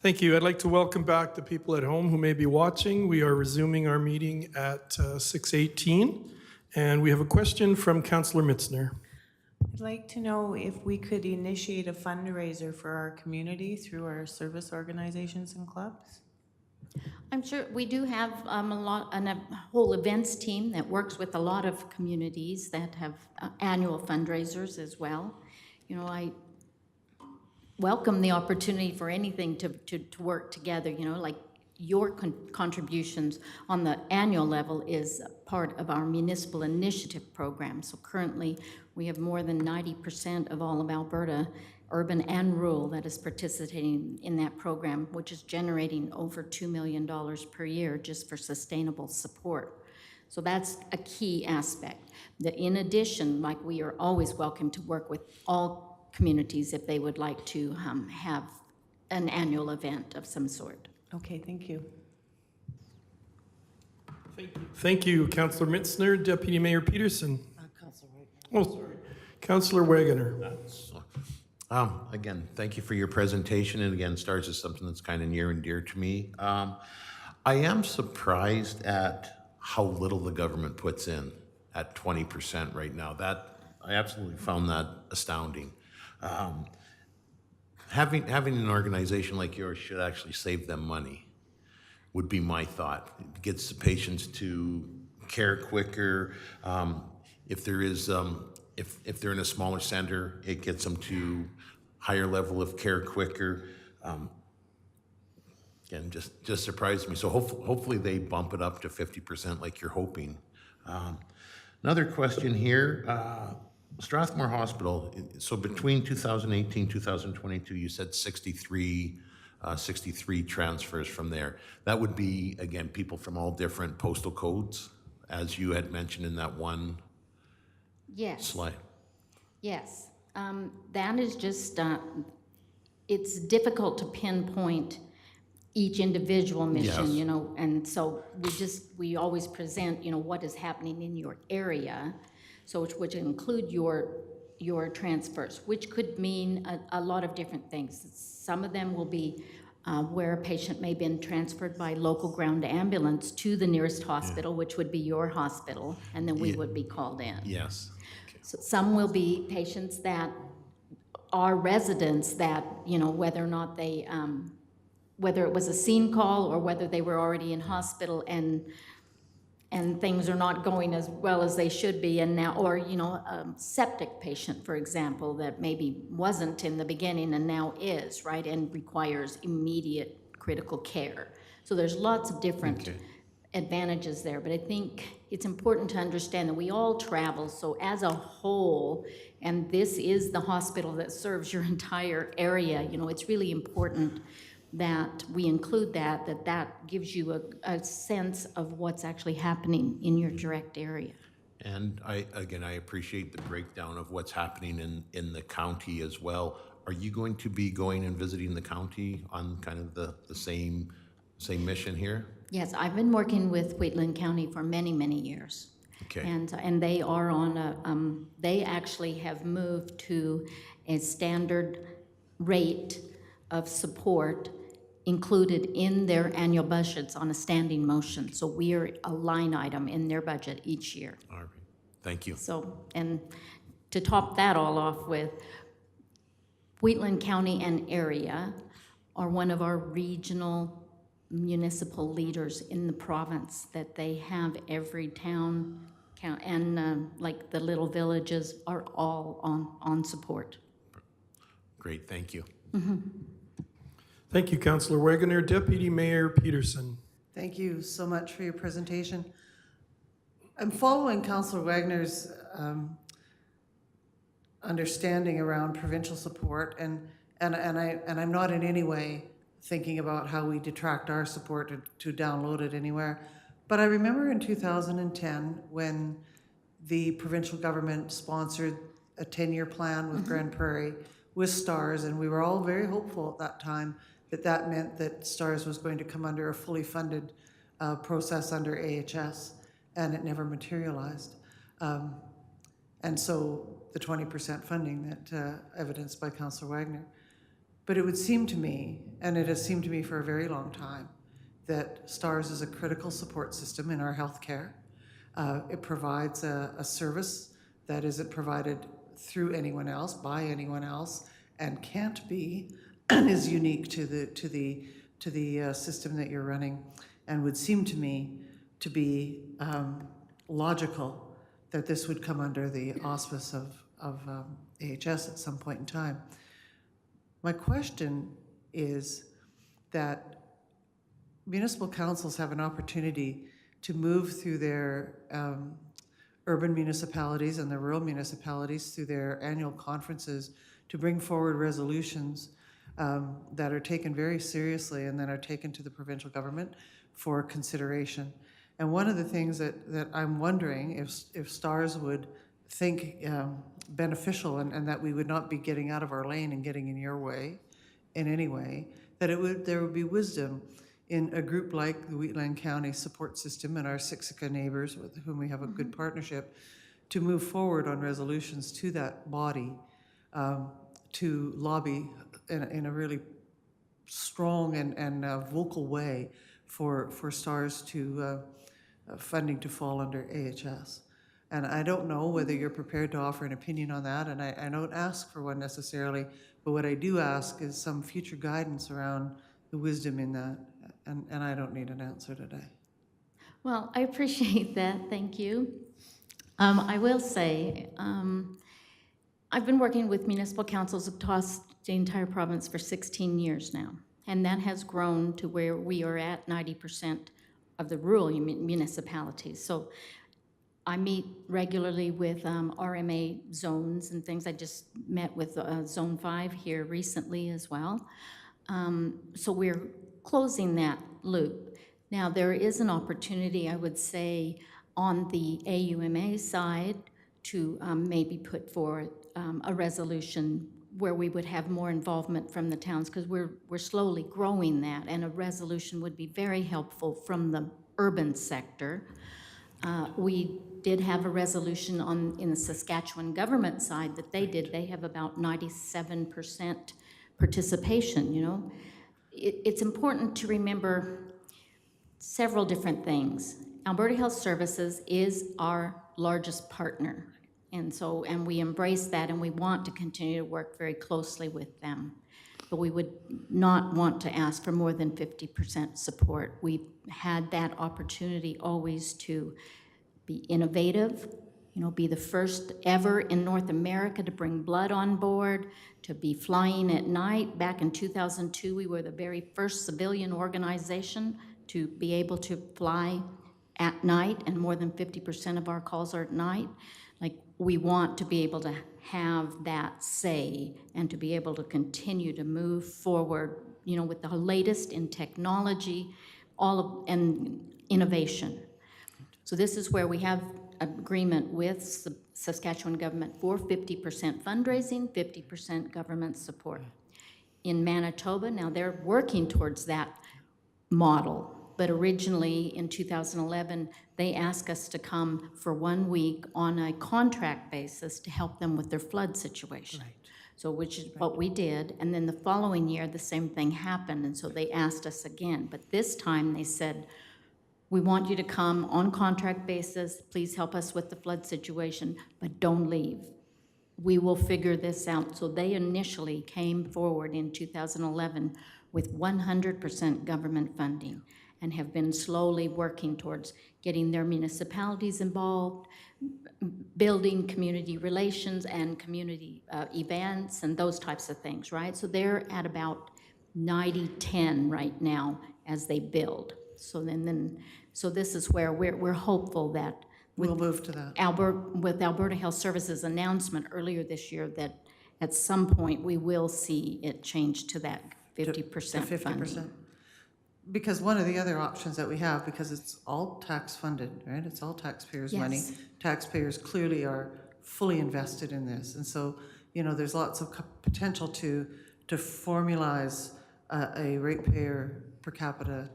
Thank you. I'd like to welcome back the people at home who may be watching. We are resuming our meeting at 6:18, and we have a question from Councillor Mitzner. I'd like to know if we could initiate a fundraiser for our community through our service organizations and clubs. I'm sure we do have a whole events team that works with a lot of communities that have annual fundraisers as well. You know, I welcome the opportunity for anything to work together, you know, like your contributions on the annual level is part of our municipal initiative program. So currently we have more than 90% of all of Alberta, urban and rural, that is participating in that program, which is generating over $2 million per year just for sustainable support. So that's a key aspect. In addition, like, we are always welcome to work with all communities if they would like to have an annual event of some sort. Okay, thank you. Thank you, Councillor Mitzner. Deputy Mayor Peterson. Councillor White. Oh, sorry. Councillor Wagoner. Again, thank you for your presentation. And again, STARS is something that's kind of near and dear to me. I am surprised at how little the government puts in at 20% right now. I absolutely found that astounding. Having an organization like yours should actually save them money, would be my thought. It gets the patients to care quicker. If there is, if they're in a smaller center, it gets them to higher level of care quicker. Again, just surprised me. So hopefully they bump it up to 50% like you're hoping. Another question here. Strathmore Hospital, so between 2018 2022, you said 63 transfers from there. That would be, again, people from all different postal codes, as you had mentioned in that one slide. Yes. That is just, it's difficult to pinpoint each individual mission, Yes. you know, and so we always present, you know, what is happening in your area. So which would include your transfers, which could mean a lot of different things. Some of them will be where a patient may have been transferred by local ground ambulance to the nearest hospital, which would be your hospital, and then we would be called in. Yes. Okay. So some will be patients that are residents that, you know, whether or not they, whether it was a scene call or whether they were already in hospital and things are not going as well as they should be, and now, or, you know, a septic patient, for example, that maybe wasn't in the beginning and now is, right, and requires immediate critical care. So there's lots of different advantages there, but I think it's important to understand that we all travel, so as a whole, and this is the hospital that serves your entire area, you know, it's really important that we include that gives you a sense of what's actually happening in your direct area. And I appreciate the breakdown of what's happening in the county as well. Are you going to be going and visiting the county on kind of the same mission here? Yes, I've been working with Wheatland County for many, many years. Okay. And they are on they actually have moved to a standard rate of support included in their annual budgets on a standing motion. So we are a line item in their budget each year. All right. Thank you. So, and to top that all off with, Wheatland County and area are one of our regional municipal leaders in the province, that they have every town, and like the little villages are all on support. Great, thank you. Mm-hmm. Thank you, Councillor Wagoner. Deputy Mayor Peterson. Thank you so much for your presentation. I'm following Councillor Wagner's understanding around provincial support, and I'm not in any way thinking about how we detract our support to download it anywhere. But I remember in 2010 when the provincial government sponsored a 10-year plan with Grand Prairie with STARS, and we were all very hopeful at that time that meant that STARS was going to come under a fully funded process under AHS, and it never materialized. And so the 20% funding that evidenced by Councillor Wagner. But it would seem to me, and it has seemed to me for a very long time, that STARS is a critical support system in our healthcare. It provides a service that isn't provided through anyone else, by anyone else, and can't be, and is unique to the system that you're running, and would seem to me to be logical that this would come under the auspice of AHS at some point in time. My question is that municipal councils have an opportunity to move through their urban municipalities and the rural municipalities through their annual conferences to bring forward resolutions that are taken very seriously and then are taken to the provincial government for consideration. And one of the things that I'm wondering if STARS would think beneficial and that we would not be getting out of our lane and getting in your way in any way, that there would be wisdom in a group like the Wheatland County Support System and our Siksika neighbors with whom we have a good partnership to move forward on resolutions to that body to lobby in a really strong and vocal way for STARS to funding to fall under AHS. And I don't know whether you're prepared to offer an opinion on that, and I don't ask for one necessarily, but what I do ask is some future guidance around the wisdom in that, and I don't need an answer today. Well, I appreciate that, thank you. I will say, I've been working with municipal councils across the entire province for 16 years now, and that has grown to where we are at 90% of the rural municipalities. So I meet regularly with RMA zones and things. I just met with Zone 5 here recently as well. So we're closing that loop. Now, there is an opportunity, I would say, on the AUMA side to maybe put forward a resolution where we would have more involvement from the towns, because we're slowly growing that, and a resolution would be very helpful from the urban sector. We did have a resolution in the Saskatchewan government side that they did. They have about 97% participation, you know. It's important to remember several different things. Alberta Health Services is our largest partner, and we embrace that, and we want to continue to work very closely with them. But we would not want to ask for more than 50% support. We've had that opportunity always to be innovative, you know, be the first ever in North America to bring blood on board, to be flying at night. Back in 2002, we were the very first civilian organization to be able to fly at night, and more than 50% of our calls are at night. Like, we want to be able to have that say and to be able to continue to move forward, you know, with the latest in technology, and innovation. So this is where we have agreement with the Saskatchewan government for 50% fundraising, 50% government support. In Manitoba, now they're working towards that model, but originally in 2011, they asked us to come for 1 week on a contract basis to help them with their flood situation. Right. So which is what we did, and then the following year, the same thing happened, and so they asked us again. But this time they said, we want you to come on contract basis, please help us with the flood situation, but don't leave. We will figure this out. So they initially came forward in 2011 with 100% government funding and have been slowly working towards getting their municipalities involved, building community relations and community events and those types of things, right? So they're at about 90-10 right now as they build. So this is where we're hopeful that We'll move to that. Alberta Health Services announcement earlier this year that at some point we will see it change to that 50% to 50%. funding. Because one of the other options that we have, because it's all tax funded, right? It's all taxpayers' money. Yes. Taxpayers clearly are fully invested in this. And so, you know, there's lots of potential to formalize a ratepayer per capita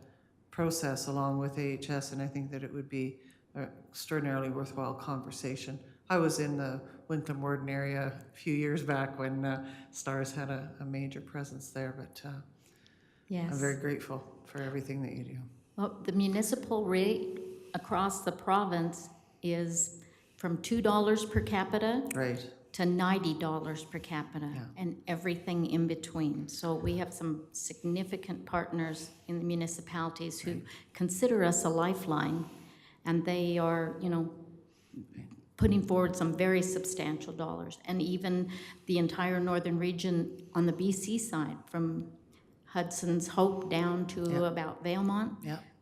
process along with AHS, and I think that it would be an extraordinarily worthwhile conversation. I was in the Winkler Morden area a few years back when STARS had a major presence there, but Yes. I'm very grateful for everything that you do. Well, the municipal rate across the province is from $2 per capita Right. to $90 per capita, and everything in between. So we have some significant partners in the municipalities who consider us a lifeline, and they are, you know, putting forward some very substantial dollars. And even the entire northern region on the BC side, from Hudson's Hope down to about Valemont,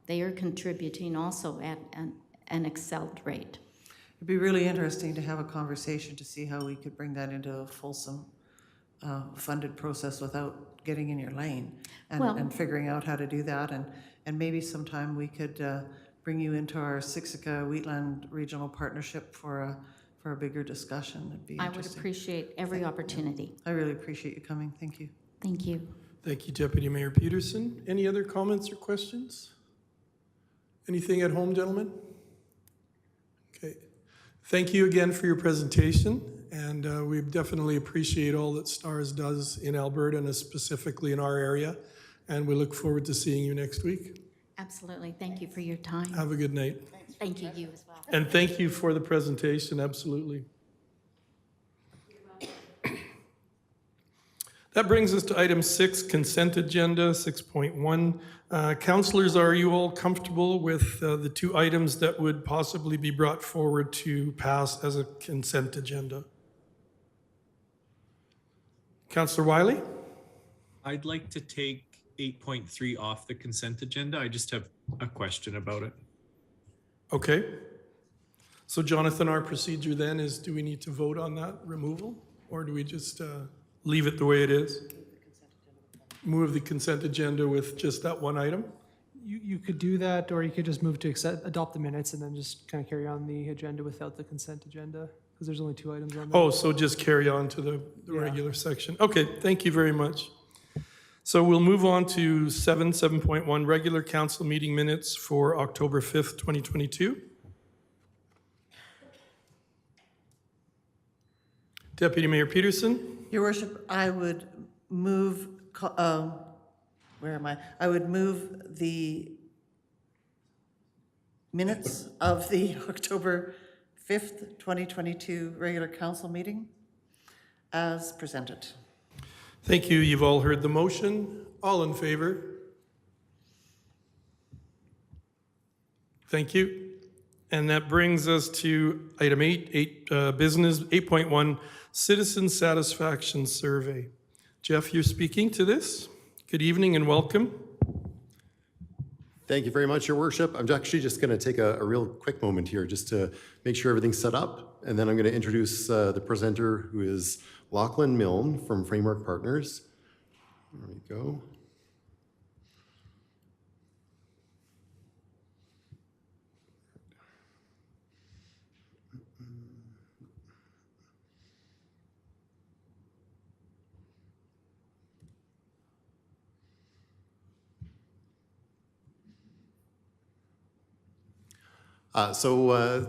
they are contributing also at an excelled rate. It'd be really interesting to have a conversation to see how we could bring that into a fulsome funded process without getting in your lane and figuring out how to do that. And maybe sometime we could bring you into our Siksika Wheatland Regional Partnership for a bigger discussion. It'd be I would interesting. appreciate every opportunity. I really appreciate you coming. Thank you. Thank you. Thank you, Deputy Mayor Peterson. Any other comments or questions? Anything at home, gentlemen? Okay. Thank you again for your presentation, and we definitely appreciate all that STARS does in Alberta and specifically in our area, and we look forward to seeing you next week. Absolutely. Thank you for your time. Have a good night. Thank you, you as well. And thank you for the presentation, absolutely. That brings us to item 6, consent agenda, 6.1. Councillors, are you all comfortable with the 2 items that would possibly be brought forward to pass as a consent agenda? Councillor Wiley? I'd like to take 8.3 off the consent agenda. I just have a question about it. Okay. So Jonathan, our procedure then is, do we need to vote on that removal? Or do we just leave it the way it is? Move the consent agenda with just that one item? You could do that, or you could just move to adopt the minutes and then just kind of carry on the agenda without the consent agenda, because there's only 2 items on there. Oh, so just carry on to the regular section. Okay, thank you very much. So we'll move on to 7.1, regular council meeting minutes for October 5th, 2022. Deputy Mayor Peterson? Your Worship, I would move, I would move the minutes of the October 5th, 2022 regular council meeting as presented. Thank you. You've all heard the motion. All in favor? Thank you. And that brings us to item 8, business 8.1, citizen satisfaction survey. Jeff, you're speaking to this. Good evening and welcome. Thank you very much, Your Worship. I'm actually just going to take a real quick moment here just to make sure everything's set up, and then I'm going to introduce the presenter, who is Lachlan Milne from Framework Partners. There we go.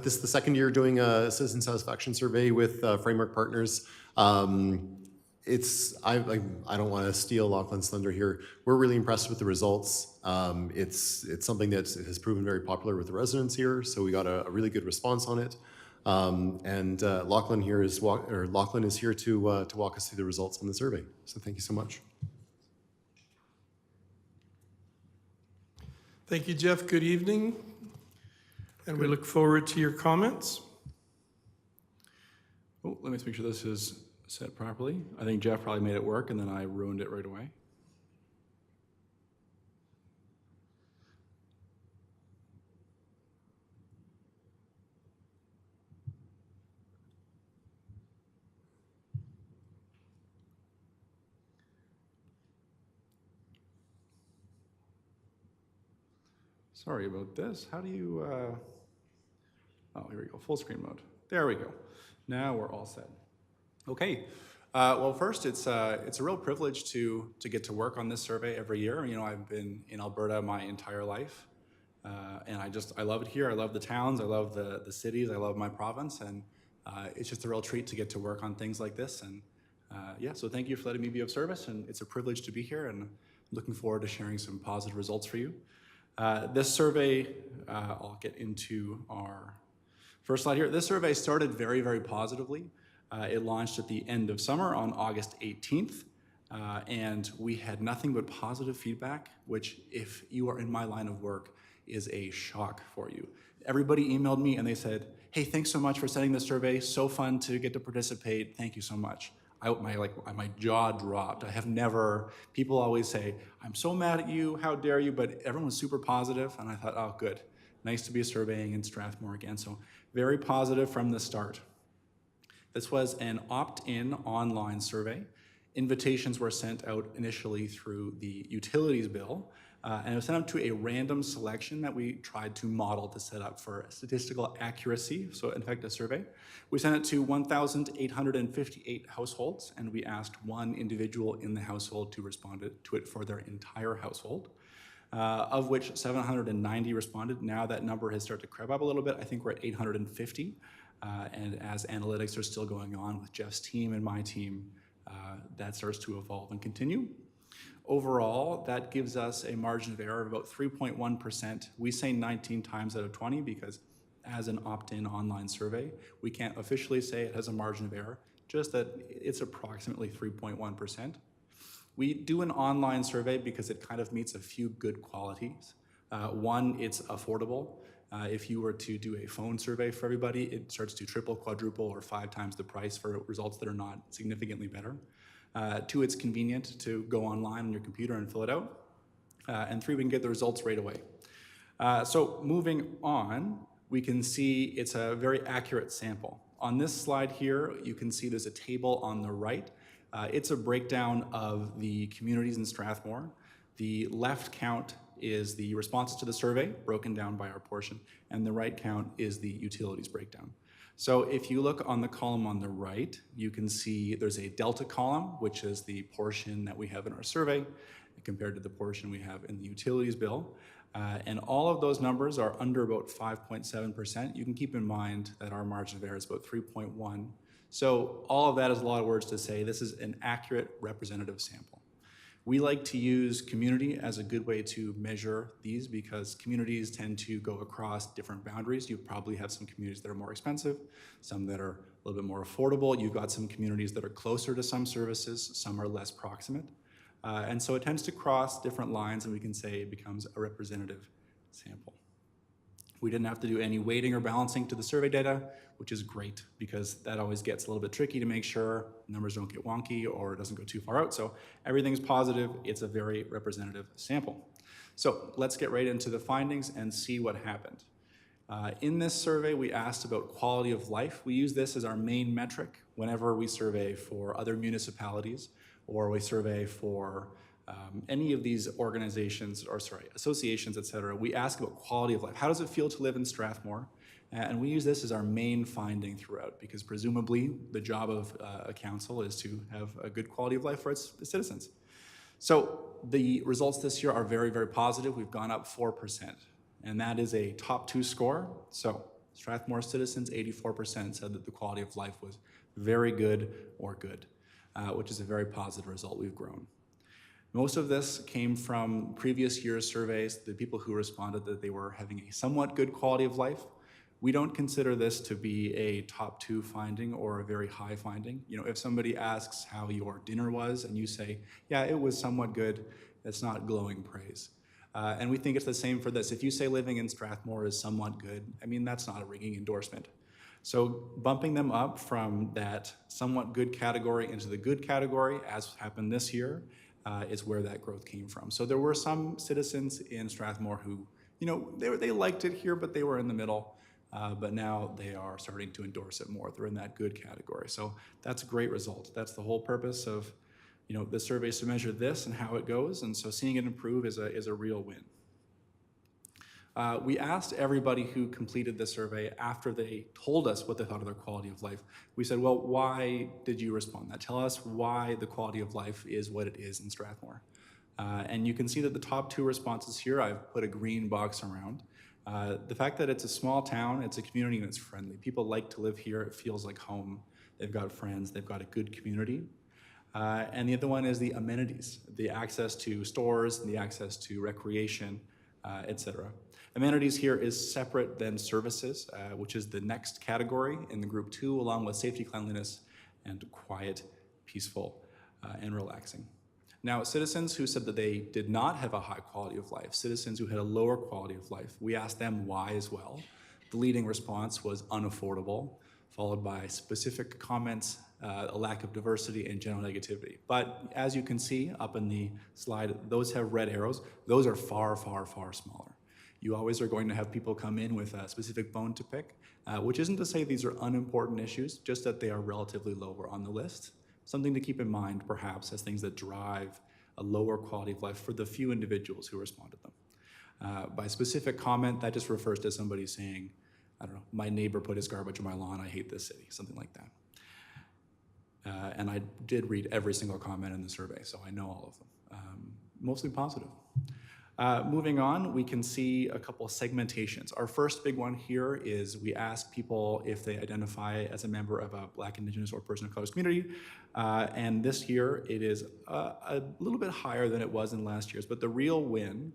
This is the second year doing a citizen satisfaction survey with Framework Partners. I don't want to steal Lachlan's thunder here. We're really impressed with the results. It's something that has proven very popular with the residents here, so we got a really good response on it. Lachlan is here to walk us through the results on the survey. So thank you so much. Thank you, Jeff. Good evening. And we look forward to your comments. Oh, let me just make sure this is set properly. I think Jeff probably made it work and then I ruined it right away. Sorry about this. How do you, oh, here we go, full screen mode. There we go. Now we're all set. Okay. Well, first, it's a real privilege to get to work on this survey every year. You know, I've been in Alberta my entire life, and I love it here. I love the towns. I love the cities. I love my province, and It's just a real treat to get to work on things like this. And yeah, so thank you for letting me be of service, and it's a privilege to be here, and I'm looking forward to sharing some positive results for you. This survey, I'll get into our first slide here. This survey started very, very positively. It launched at the end of summer on August 18th, and we had nothing but positive feedback, which, if you are in my line of work, is a shock for you. Everybody emailed me and they said, hey, thanks so much for sending this survey. So fun to get to participate. Thank you so much. My jaw dropped. I have never, people always say, I'm so mad at you, how dare you, but everyone was super positive, and I thought, oh, good. Nice to be surveying in Strathmore again. So very positive from the start. This was an opt-in online survey. Invitations were sent out initially through the utilities bill, and it was sent out to a random selection that we tried to model to set up for statistical accuracy, so in fact a survey. We sent it to 1,858 households, and we asked one individual in the household to respond to it for their entire household, of which 790 responded. Now that number has started to creep up a little bit. I think we're at 850, and as analytics are still going on with Jeff's team and my team, that starts to evolve and continue. Overall, that gives us a margin of error of about 3.1%. We say 19 times out of 20 because as an opt-in online survey, we can't officially say it has a margin of error, just that it's approximately 3.1%. We do an online survey because it kind of meets a few good qualities. One, it's affordable. If you were to do a phone survey for everybody, it starts to triple, quadruple, or 5 times the price for results that are not significantly better. 2, it's convenient to go online on your computer and fill it out. And 3, we can get the results right away. So moving on, we can see it's a very accurate sample. On this slide here, you can see there's a table on the right. It's a breakdown of the communities in Strathmore. The left count is the responses to the survey, broken down by our portion, and the right count is the utilities breakdown. So if you look on the column on the right, you can see there's a delta column, which is the portion that we have in our survey compared to the portion we have in the utilities bill. And all of those numbers are under about 5.7%. You can keep in mind that our margin of error is about 3.1. So all of that is a lot of words to say this is an accurate representative sample. We like to use community as a good way to measure these because communities tend to go across different boundaries. You probably have some communities that are more expensive, some that are a little bit more affordable. You've got some communities that are closer to some services, some are less proximate. And so it tends to cross different lines, and we can say it becomes a representative sample. We didn't have to do any weighting or balancing to the survey data, which is great because that always gets a little bit tricky to make sure numbers don't get wonky or it doesn't go too far out. So everything's positive. It's a very representative sample. So let's get right into the findings and see what happened. In this survey, we asked about quality of life. We use this as our main metric whenever we survey for other municipalities or we survey for any of these organizations, associations, et cetera. We ask about quality of life. How does it feel to live in Strathmore? And we use this as our main finding throughout because presumably the job of a council is to have a good quality of life for its citizens. So the results this year are very, very positive. We've gone up 4%, and that is a top 2 score. So Strathmore citizens, 84% said that the quality of life was very good or good, which is a very positive result. We've grown. Most of this came from previous year's surveys, the people who responded that they were having a somewhat good quality of life. We don't consider this to be a top 2 finding or a very high finding. You know, if somebody asks how your dinner was and you say, yeah, it was somewhat good, that's not glowing praise. And we think it's the same for this. If you say living in Strathmore is somewhat good, I mean, that's not a ringing endorsement. So bumping them up from that somewhat good category into the good category, as happened this year, is where that growth came from. So there were some citizens in Strathmore who, you know, they liked it here, but they were in the middle. But now they are starting to endorse it more. They're in that good category. So that's a great result. That's the whole purpose of, you know, the survey is to measure this and how it goes. And so seeing it improve is a real win. We asked everybody who completed the survey after they told us what they thought of their quality of life. We said, well, why did you respond? Tell us why the quality of life is what it is in Strathmore. And you can see that the top 2 responses here, I've put a green box around. The fact that it's a small town, it's a community, and it's friendly. People like to live here. It feels like home. They've got friends. They've got a good community. And the other one is the amenities, the access to stores, and the access to recreation, etc. Amenities here is separate than services, which is the next category in the group 2, along with safety, cleanliness, and quiet, peaceful, and relaxing. Now, citizens who said that they did not have a high quality of life, citizens who had a lower quality of life, we asked them why as well. The leading response was unaffordable, followed by specific comments, a lack of diversity, and general negativity. But as you can see up in the slide, those have red arrows. Those are far, far, far smaller. You always are going to have people come in with a specific bone to pick, which isn't to say these are unimportant issues, just that they are relatively lower on the list. Something to keep in mind, perhaps, as things that drive a lower quality of life for the few individuals who respond to them. By specific comment, that just refers to somebody saying, I don't know, my neighbor put his garbage on my lawn, I hate this city, something like that. And I did read every single comment in the survey, so I know all of them, mostly positive. Moving on, we can see a couple of segmentations. Our first big one here is we ask people if they identify as a member of a Black, Indigenous, or person of color's community. And this year, it is a little bit higher than it was in last year's, but the real win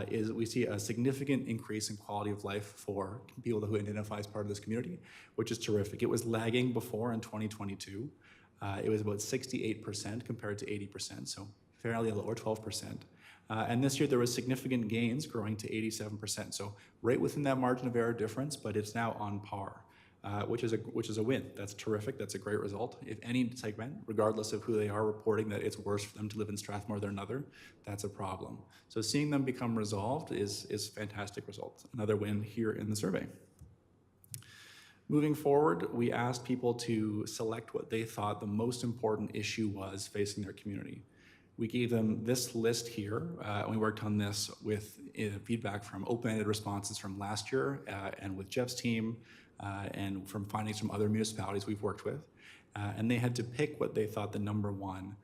is we see a significant increase in quality of life for people who identify as part of this community, which is terrific. It was lagging before in 2022. It was about 68% compared to 80%, so fairly low, or 12%. And this year there was significant gains, growing to 87%. So right within that margin of error difference, but it's now on par, which is a win. That's terrific. That's a great result. If any segment, regardless of who they are, reporting that it's worse for them to live in Strathmore than another, that's a problem. So seeing them become resolved is fantastic result. Another win here in the survey. Moving forward, we asked people to select what they thought the most important issue was facing their community. We gave them this list here, and we worked on this with feedback from open-ended responses from last year and with Jeff's team and from findings from other municipalities we've worked with. And they had to pick what they thought the number one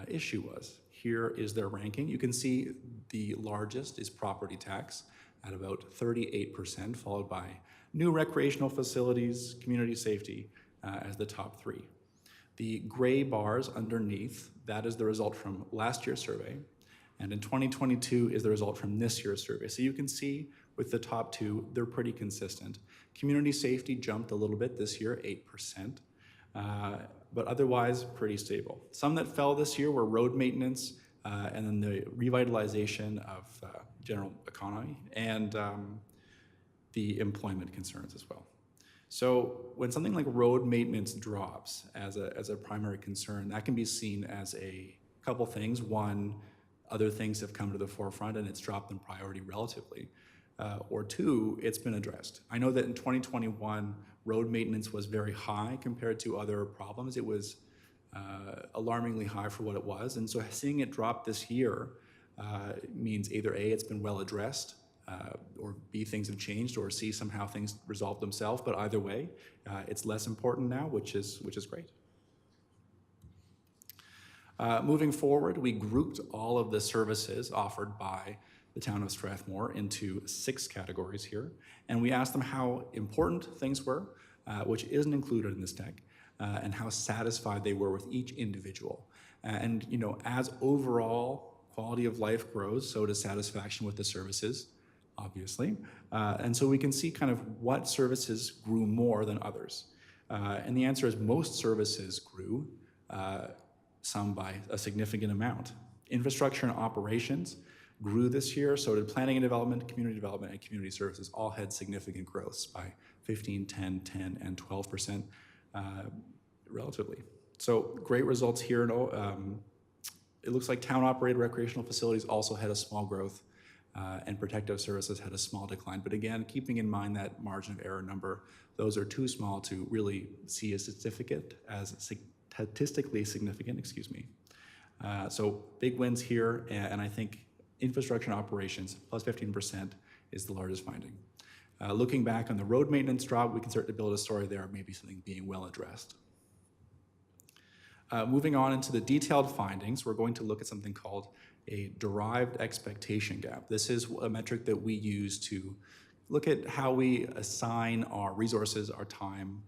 issue was. Here is their ranking. You can see the largest is property tax at about 38%, followed by new recreational facilities, community safety as the top 3. The gray bars underneath, that is the result from last year's survey, and in 2022 is the result from this year's survey. So you can see with the top 2, they're pretty consistent. Community safety jumped a little bit this year, 8%, but otherwise pretty stable. Some that fell this year were road maintenance, and then the revitalization of general economy, and the employment concerns as well. So when something like road maintenance drops as a primary concern, that can be seen as a couple things. One, other things have come to the forefront and it's dropped in priority relatively. Or two, it's been addressed. I know that in 2021, road maintenance was very high compared to other problems. It was alarmingly high for what it was. And so seeing it drop this year means either A, it's been well addressed, or B, things have changed, or C, somehow things resolve themselves. But either way, it's less important now, which is great. Moving forward, we grouped all of the services offered by the town of Strathmore into 6 categories here, and we asked them how important things were, which isn't included in this deck, and how satisfied they were with each individual. And you know, as overall quality of life grows, so does satisfaction with the services, obviously. And so we can see kind of what services grew more than others. And the answer is most services grew, some by a significant amount. Infrastructure and operations grew this year, so did planning and development, and community services all had significant growths by 15, 10, 10, and 12% relatively. So great results here. It looks like town-operated recreational facilities also had a small growth, and protective services had a small decline. But again, keeping in mind that margin of error number, those are too small to really see as statistically significant, excuse me. So big wins here, and I think infrastructure and operations, plus 15%, is the largest finding. Looking back on the road maintenance drop, we can start to build a story there, maybe something being well addressed. Moving on into the detailed findings, we're going to look at something called a derived expectation gap. This is a metric that we use to look at how we assign our resources, our time,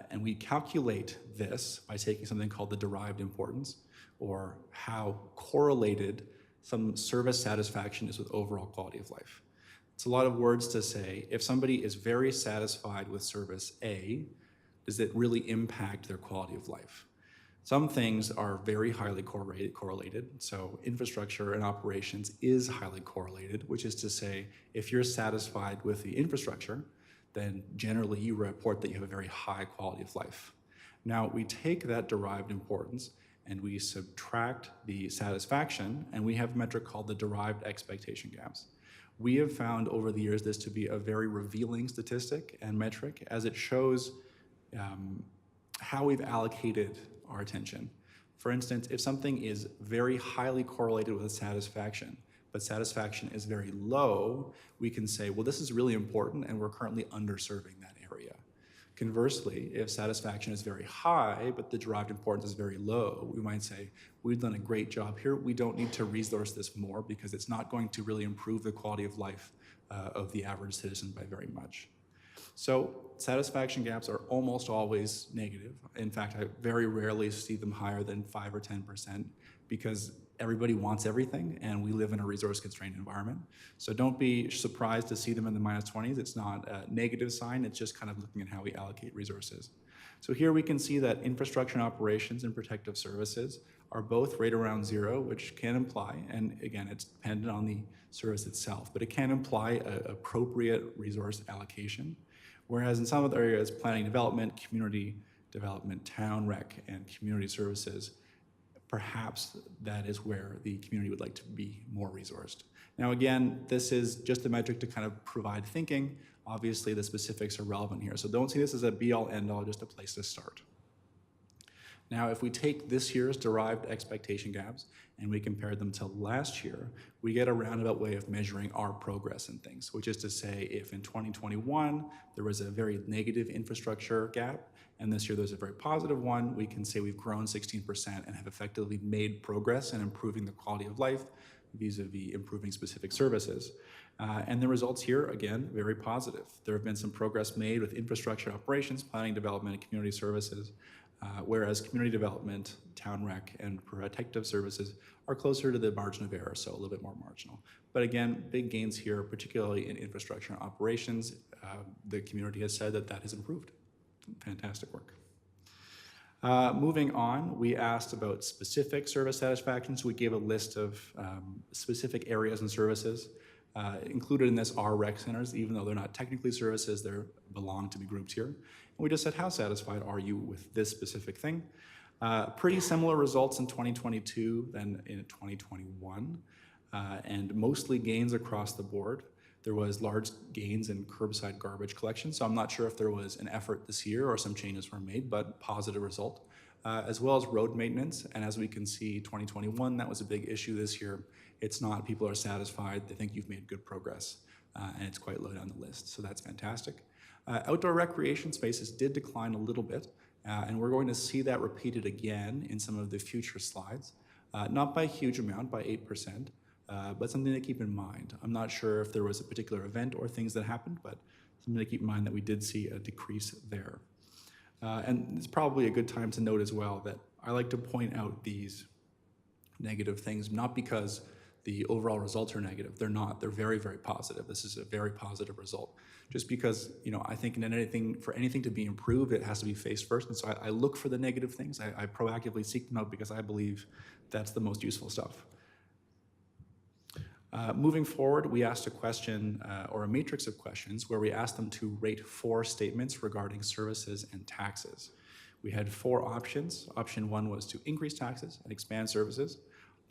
and we calculate this by taking something called the derived importance, or how correlated some service satisfaction is with overall quality of life. It's a lot of words to say. If somebody is very satisfied with service A, does it really impact their quality of life? Some things are very highly correlated. So infrastructure and operations is highly correlated, which is to say, if you're satisfied with the infrastructure, then generally you report that you have a very high quality of life. Now, we take that derived importance and we subtract the satisfaction, and we have a metric called the derived expectation gaps. We have found over the years this to be a very revealing statistic and metric, as it shows how we've allocated our attention. For instance, if something is very highly correlated with satisfaction, but satisfaction is very low, we can say, well, this is really important and we're currently underserving that area. Conversely, if satisfaction is very high, but the derived importance is very low, we might say, we've done a great job here. We don't need to resource this more because it's not going to really improve the quality of life of the average citizen by very much. So satisfaction gaps are almost always negative. In fact, I very rarely see them higher than 5 or 10% because everybody wants everything and we live in a resource-constrained environment. So don't be surprised to see them in the -20s. It's not a negative sign, it's just kind of looking at how we allocate resources. So here we can see that infrastructure and operations and protective services are both right around 0, which can imply, and again, it's dependent on the service itself, but it can imply an appropriate resource allocation. Whereas in some other areas, planning development, community development, town rec, and community services, perhaps that is where the community would like to be more resourced. Now again, this is just a metric to kind of provide thinking. Obviously the specifics are relevant here, so don't see this as a be-all end-all, just a place to start. Now, if we take this year's derived expectation gaps and we compare them to last year, we get a roundabout way of measuring our progress in things, which is to say if in 2021 there was a very negative infrastructure gap and this year there's a very positive one, we can say we've grown 16% and have effectively made progress in improving the quality of life vis-a-vis improving specific services. And the results here, again, very positive. There have been some progress made with infrastructure operations, planning development, and community services, whereas community development, town rec, and protective services are closer to the margin of error, so a little bit more marginal. But again, big gains here, particularly in infrastructure and operations. The community has said that that has improved. Fantastic work. Moving on, we asked about specific service satisfaction, so we gave a list of specific areas and services. Included in this are rec centers, even though they're not technically services, they belong to be grouped here. And we just said, how satisfied are you with this specific thing? Pretty similar results in 2022 than in 2021, and mostly gains across the board. There was large gains in curbside garbage collection, so I'm not sure if there was an effort this year or some changes were made, but positive result, as well as road maintenance. And as we can see, 2021, that was a big issue this year. It's not, people are satisfied, they think you've made good progress, and it's quite low down the list, so that's fantastic. Outdoor recreation spaces did decline a little bit, and we're going to see that repeated again in some of the future slides. Not by a huge amount, by 8%, but something to keep in mind. I'm not sure if there was a particular event or things that happened, but something to keep in mind that we did see a decrease there. And it's probably a good time to note as well that I like to point out these negative things, not because the overall results are negative. They're not. They're very, very positive. This is a very positive result. Just because, I think for anything to be improved, it has to be faced first. And so I look for the negative things. I proactively seek them out because I believe that's the most useful stuff. Moving forward, we asked a question or a matrix of questions where we asked them to rate 4 statements regarding services and taxes. We had 4 options. Option 1 was to increase taxes and expand services.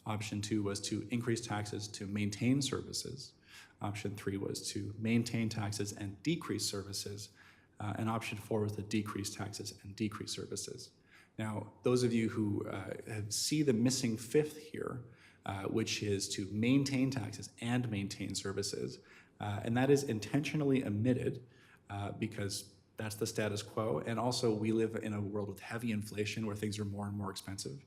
Option 2 was to increase taxes to maintain services. Option 3 was to maintain taxes and decrease services. And option 4 was to decrease taxes and decrease services. Now, those of you who see the missing 5th here, which is to maintain taxes and maintain services, and that is intentionally omitted because that's the status quo. And also, we live in a world with heavy inflation where things are more and more expensive.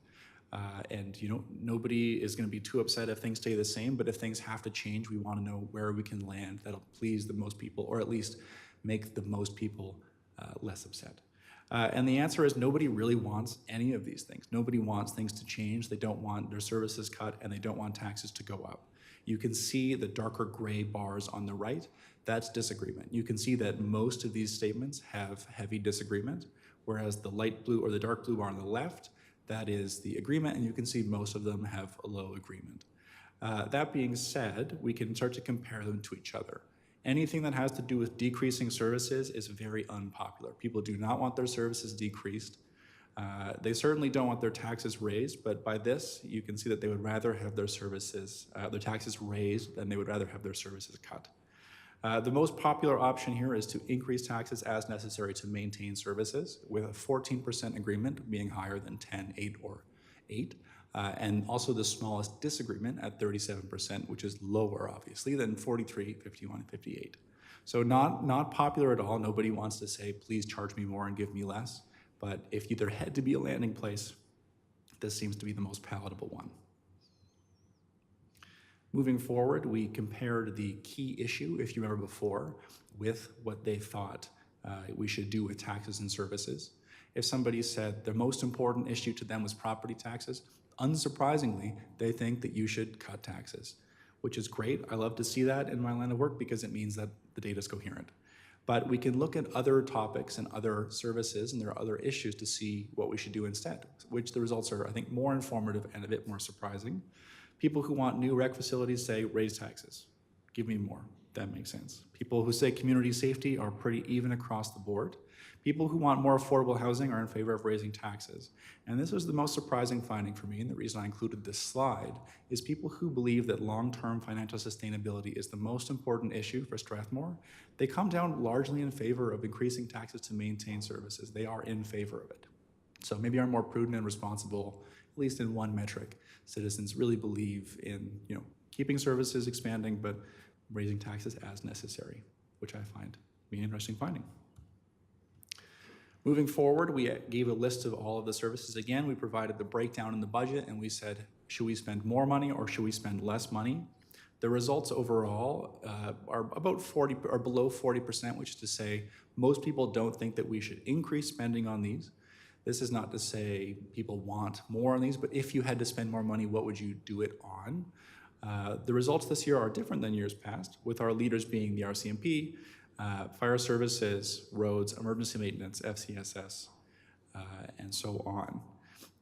And nobody is going to be too upset if things stay the same, but if things have to change, we want to know where we can land that'll please the most people, or at least make the most people less upset. And the answer is nobody really wants any of these things. Nobody wants things to change. They don't want their services cut, and they don't want taxes to go up. You can see the darker gray bars on the right. That's disagreement. You can see that most of these statements have heavy disagreement, whereas the light blue or the dark blue bar on the left, that is the agreement, and you can see most of them have a low agreement. That being said, we can start to compare them to each other. Anything that has to do with decreasing services is very unpopular. People do not want their services decreased. They certainly don't want their taxes raised, but by this, you can see that they would rather have their services, their taxes raised than they would rather have their services cut. The most popular option here is to increase taxes as necessary to maintain services, with a 14% agreement being higher than 10, 8, or 8. And also the smallest disagreement at 37%, which is lower, obviously, than 43, 51, and 58. So not popular at all. Nobody wants to say, please charge me more and give me less. But if there had to be a landing place, this seems to be the most palatable one. Moving forward, we compared the key issue, if you remember before, with what they thought we should do with taxes and services. If somebody said the most important issue to them was property taxes, unsurprisingly, they think that you should cut taxes, which is great. I love to see that in my line of work because it means that the data is coherent. But we can look at other topics and other services, and there are other issues to see what we should do instead, which the results are, I think, more informative and a bit more surprising. People who want new rec facilities say, raise taxes, give me more. That makes sense. People who say community safety are pretty even across the board. People who want more affordable housing are in favor of raising taxes. And this was the most surprising finding for me, and the reason I included this slide is people who believe that long-term financial sustainability is the most important issue for Strathmore, they come down largely in favor of increasing taxes to maintain services. They are in favor of it. So maybe our more prudent and responsible, at least in one metric, citizens really believe in keeping services expanding, but raising taxes as necessary, which I find to be an interesting finding. Moving forward, we gave a list of all of the services. Again, we provided the breakdown in the budget, and we said, should we spend more money or should we spend less money? The results overall are about 40 or below 40%, which is to say most people don't think that we should increase spending on these. This is not to say people want more on these, but if you had to spend more money, what would you do it on? The results this year are different than years past, with our leaders being the RCMP, fire services, roads, emergency maintenance, FCSS, and so on.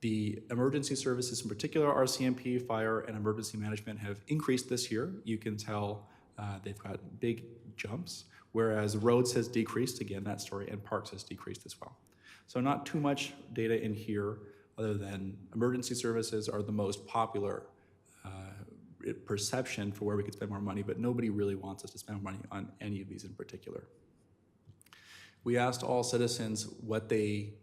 The emergency services, in particular, RCMP, fire, and emergency management, have increased this year. You can tell they've got big jumps, whereas roads has decreased, again, that story, and parks has decreased as well. So not too much data in here, other than emergency services are the most popular perception for where we could spend more money, but nobody really wants us to spend money on any of these in particular. We asked all citizens what they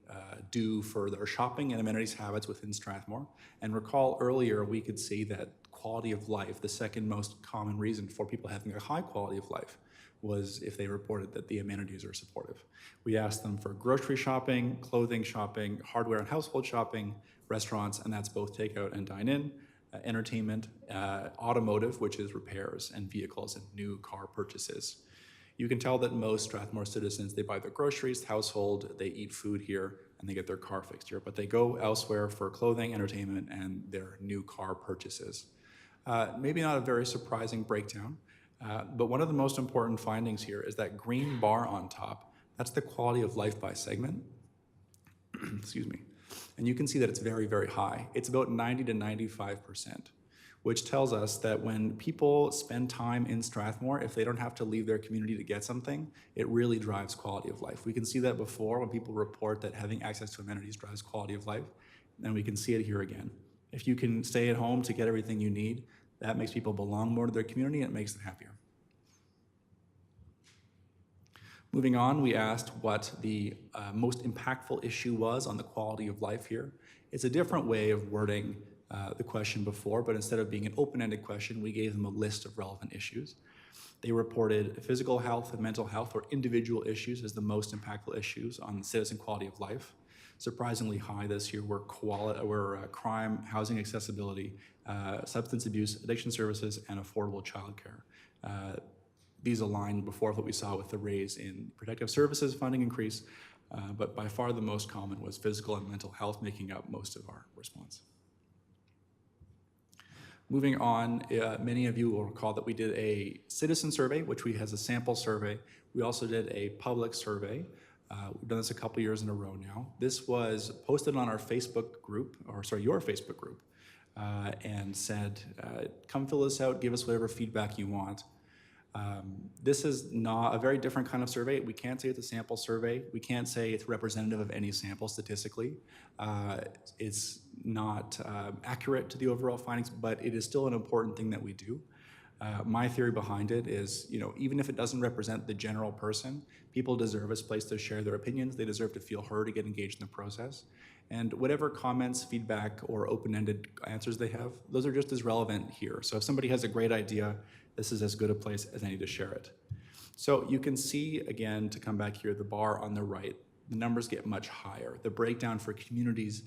do for their shopping and amenities habits within Strathmore. And recall earlier, we could see that quality of life, the second most common reason for people having a high quality of life, was if they reported that the amenities are supportive. We asked them for grocery shopping, clothing shopping, hardware and household shopping, restaurants, and that's both takeout and dine-in, entertainment, automotive, which is repairs and vehicles and new car purchases. You can tell that most Strathmore citizens, they buy their groceries, household, they eat food here, and they get their car fixed here, but they go elsewhere for clothing, entertainment, and their new car purchases. Maybe not a very surprising breakdown, but one of the most important findings here is that green bar on top, that's the quality of life by segment. Excuse me. And you can see that it's very, very high. It's about 90 to 95%, which tells us that when people spend time in Strathmore, if they don't have to leave their community to get something, it really drives quality of life. We can see that before when people report that having access to amenities drives quality of life, and we can see it here again. If you can stay at home to get everything you need, that makes people belong more to their community and it makes them happier. Moving on, we asked what the most impactful issue was on the quality of life here. It's a different way of wording the question before, but instead of being an open-ended question, we gave them a list of relevant issues. They reported physical health and mental health or individual issues as the most impactful issues on citizen quality of life. surprisingly high this year were crime, housing accessibility, substance abuse, addiction services, and affordable childcare. These align before what we saw with the raise in protective services funding increase, but by far the most common was physical and mental health, making up most of our response. Moving on, many of you will recall that we did a citizen survey, which has a sample survey. We also did a public survey. We've done this a couple years in a row now. This was posted on our Facebook group, your Facebook group, and said, come fill this out, give us whatever feedback you want. This is not a very different kind of survey. We can't say it's a sample survey. We can't say it's representative of any sample statistically. It's not accurate to the overall findings, but it is still an important thing that we do. My theory behind it is, even if it doesn't represent the general person, people deserve a place to share their opinions. They deserve to feel heard, to get engaged in the process. And whatever comments, feedback, or open-ended answers they have, those are just as relevant here. So if somebody has a great idea, this is as good a place as any to share it. So you can see, again, to come back here, the bar on the right, the numbers get much higher. The breakdown for communities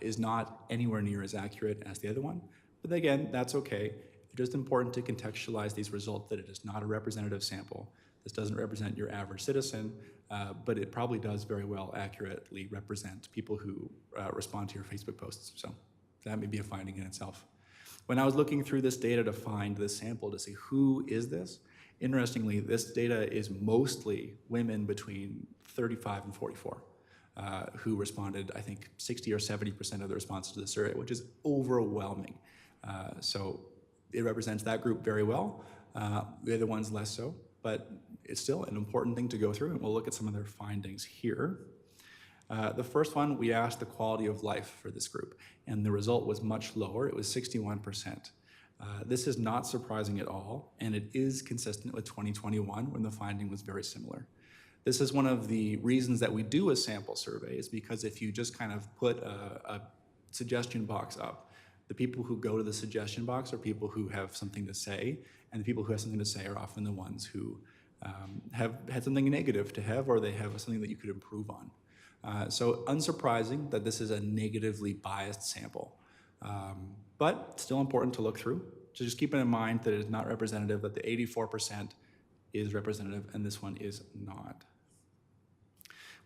is not anywhere near as accurate as the other one. But again, that's okay. It's just important to contextualize these results that it is not a representative sample. This doesn't represent your average citizen, but it probably does very well accurately represent people who respond to your Facebook posts. So that may be a finding in itself. When I was looking through this data to find this sample to see who is this, interestingly, this data is mostly women between 35 and 44 who responded, I think 60 or 70% of the responses to the survey, which is overwhelming. So it represents that group very well. The other ones less so, but it's still an important thing to go through, and we'll look at some of their findings here. The first one, we asked the quality of life for this group, and the result was much lower. It was 61%. This is not surprising at all, and it is consistent with 2021 when the finding was very similar. This is one of the reasons that we do a sample survey, is because if you just kind of put a suggestion box up, the people who go to the suggestion box are people who have something to say, and the people who have something to say are often the ones who have had something negative to have, or they have something that you could improve on. So unsurprising that this is a negatively biased sample, but still important to look through. So just keeping in mind that it is not representative, that the 84% is representative and this one is not.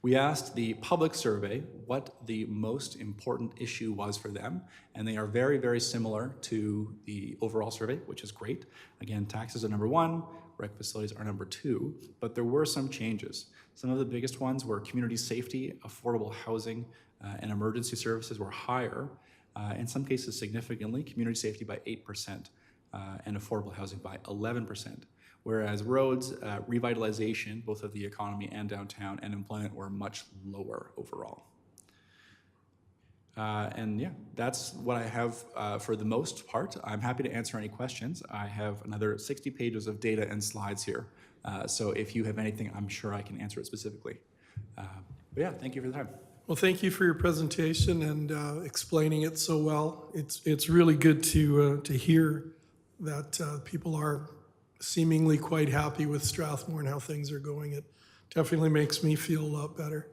We asked the public survey what the most important issue was for them, and they are very, very similar to the overall survey, which is great. Again, taxes are number one, rec facilities are number two, but there were some changes. Some of the biggest ones were community safety, affordable housing, and emergency services were higher, in some cases significantly, community safety by 8%, and affordable housing by 11%. Whereas roads, revitalization, both of the economy and downtown, and employment were much lower overall. And yeah, that's what I have for the most part. I'm happy to answer any questions. I have another 60 pages of data and slides here. So if you have anything, I'm sure I can answer it specifically. But yeah, thank you for the time. Well, thank you for your presentation and explaining it so well. It's really good to hear that people are seemingly quite happy with Strathmore and how things are going. It definitely makes me feel a lot better.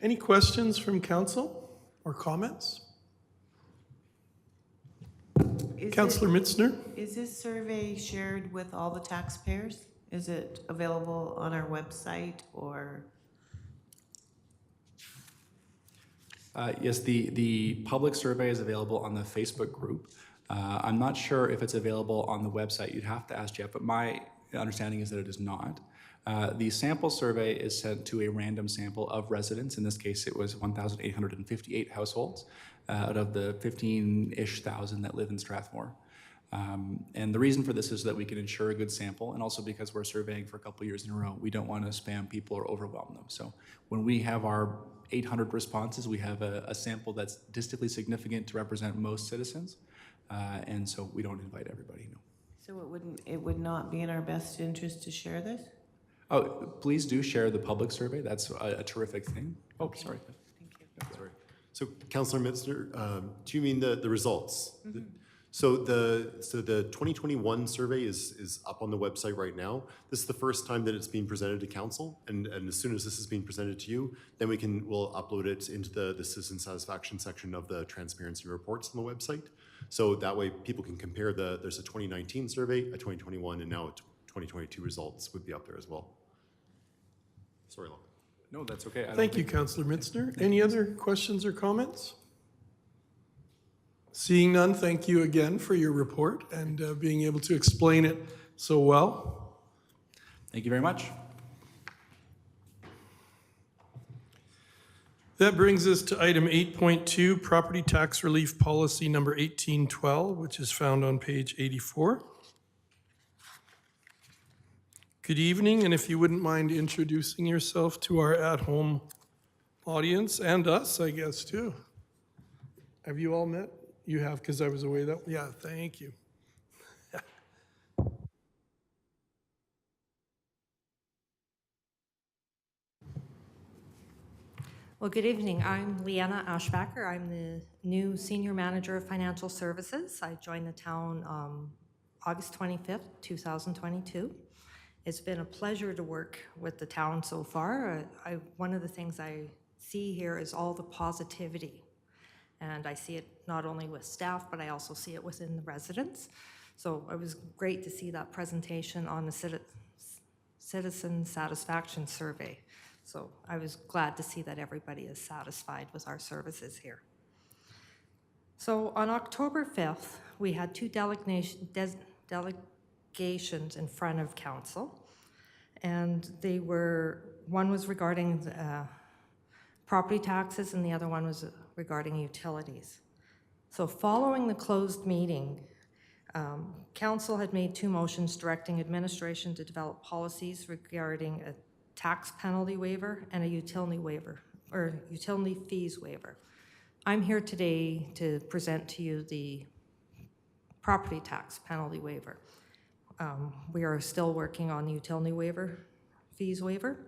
Any questions from council or comments? Councillor Mitzner? Is this survey shared with all the taxpayers? Is it available on our website or? Yes, the public survey is available on the Facebook group. I'm not sure if it's available on the website. You'd have to ask Jeff, but my understanding is that it is not. The sample survey is sent to a random sample of residents. In this case, it was 1,858 households out of the 15-ish thousand that live in Strathmore. And the reason for this is that we can ensure a good sample, and also because we're surveying for a couple years in a row, we don't want to spam people or overwhelm them. So when we have our 800 responses, we have a sample that's statistically significant to represent most citizens. And so we don't invite everybody, no. So it would not be in our best interest to share this? Oh, please do share the public survey. That's a terrific thing. Oh, Okay. sorry. Thank you. Sorry. So Councillor Mitzner, do you mean the results? So the 2021 survey is up on the website right now. This is the first time that it's being presented to council, and as soon as this is being presented to you, then we'll upload it into the citizen satisfaction section of the transparency reports on the website. So that way people can compare there's a 2019 survey, a 2021, and now a 2022 results would be up there as well. Sorry, Lon. No, that's okay. I don't Thank you, think- Councillor Mitzner. Any other questions or comments? Seeing none, thank you again for your report and being able to explain it so well. Thank you very much. That brings us to item 8.2, Property Tax Relief Policy Number 1812, which is found on page 84. Good evening, and if you wouldn't mind introducing yourself to our at-home audience and us, I guess, too. Have you all met? You have, because I was away that, yeah, thank you. Well, good evening. I'm Leanna Ashbacker. I'm the new Senior Manager of Financial Services. I joined the town August 25th, 2022. It's been a pleasure to work with the town so far. One of the things I see here is all the positivity. And I see it not only with staff, but I also see it within the residents. So it was great to see that presentation on the citizen satisfaction survey. So I was glad to see that everybody is satisfied with our services here. So on October 5th, we had two delegations in front of council. And one was regarding property taxes and the other one was regarding utilities. So following the closed meeting, council had made two motions directing administration to develop policies regarding a tax penalty waiver and a utility waiver, or utility fees waiver. I'm here today to present to you the property tax penalty waiver. We are still working on the utility fees waiver.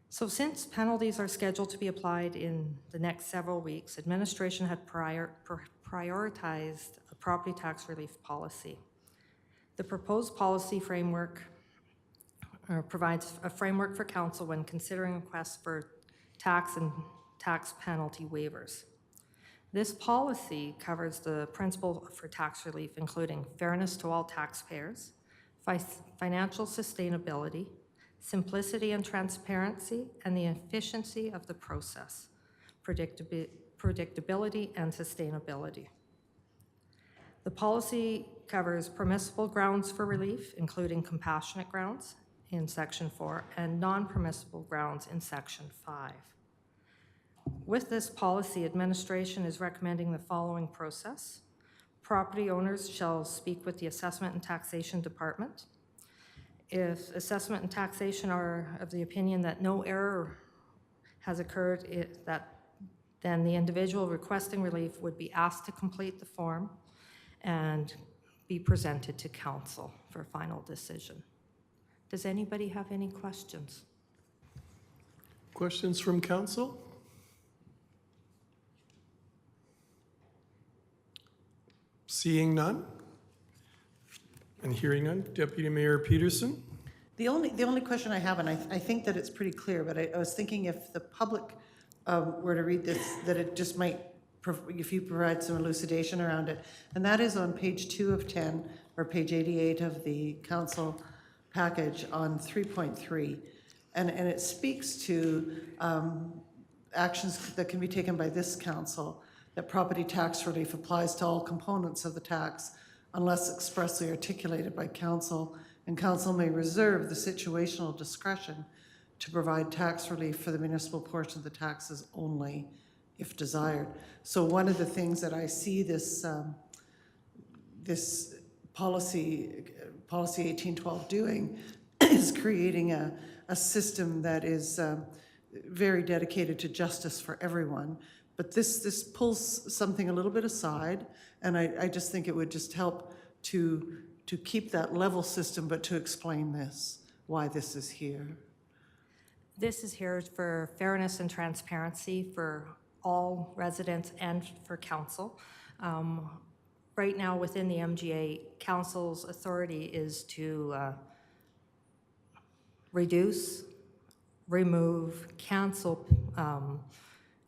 So since penalties are scheduled to be applied in the next several weeks, administration had prioritized a property tax relief policy. The proposed policy framework provides a framework for council when considering requests for tax and tax penalty waivers. This policy covers the principle for tax relief, including fairness to all taxpayers, financial sustainability, simplicity and transparency, and the efficiency of the process, predictability and sustainability. The policy covers permissible grounds for relief, including compassionate grounds in Section 4 and non-permissible grounds in Section 5. With this policy, administration is recommending the following process. Property owners shall speak with the Assessment and Taxation Department. If assessment and taxation are of the opinion that no error has occurred, then the individual requesting relief would be asked to complete the form and be presented to council for a final decision. Does anybody have any questions? Questions from council? Seeing none? And hearing none, Deputy Mayor Peterson? The only question I have, and I think that it's pretty clear, but I was thinking if the public were to read this, that it just might, if you provide some elucidation around it. And that is on page 2 of 10, or page 88 of the council package on 3.3. And it speaks to actions that can be taken by this council, that property tax relief applies to all components of the tax unless expressly articulated by council, and council may reserve the situational discretion to provide tax relief for the municipal portion of the taxes only if desired. So one of the things that I see this policy 1812 doing is creating a system that is very dedicated to justice for everyone. But this pulls something a little bit aside, and I just think it would just help to keep that level system, but to explain why this is here. This is here for fairness and transparency for all residents and for council. right now within the MGA, council's authority is to reduce, remove, cancel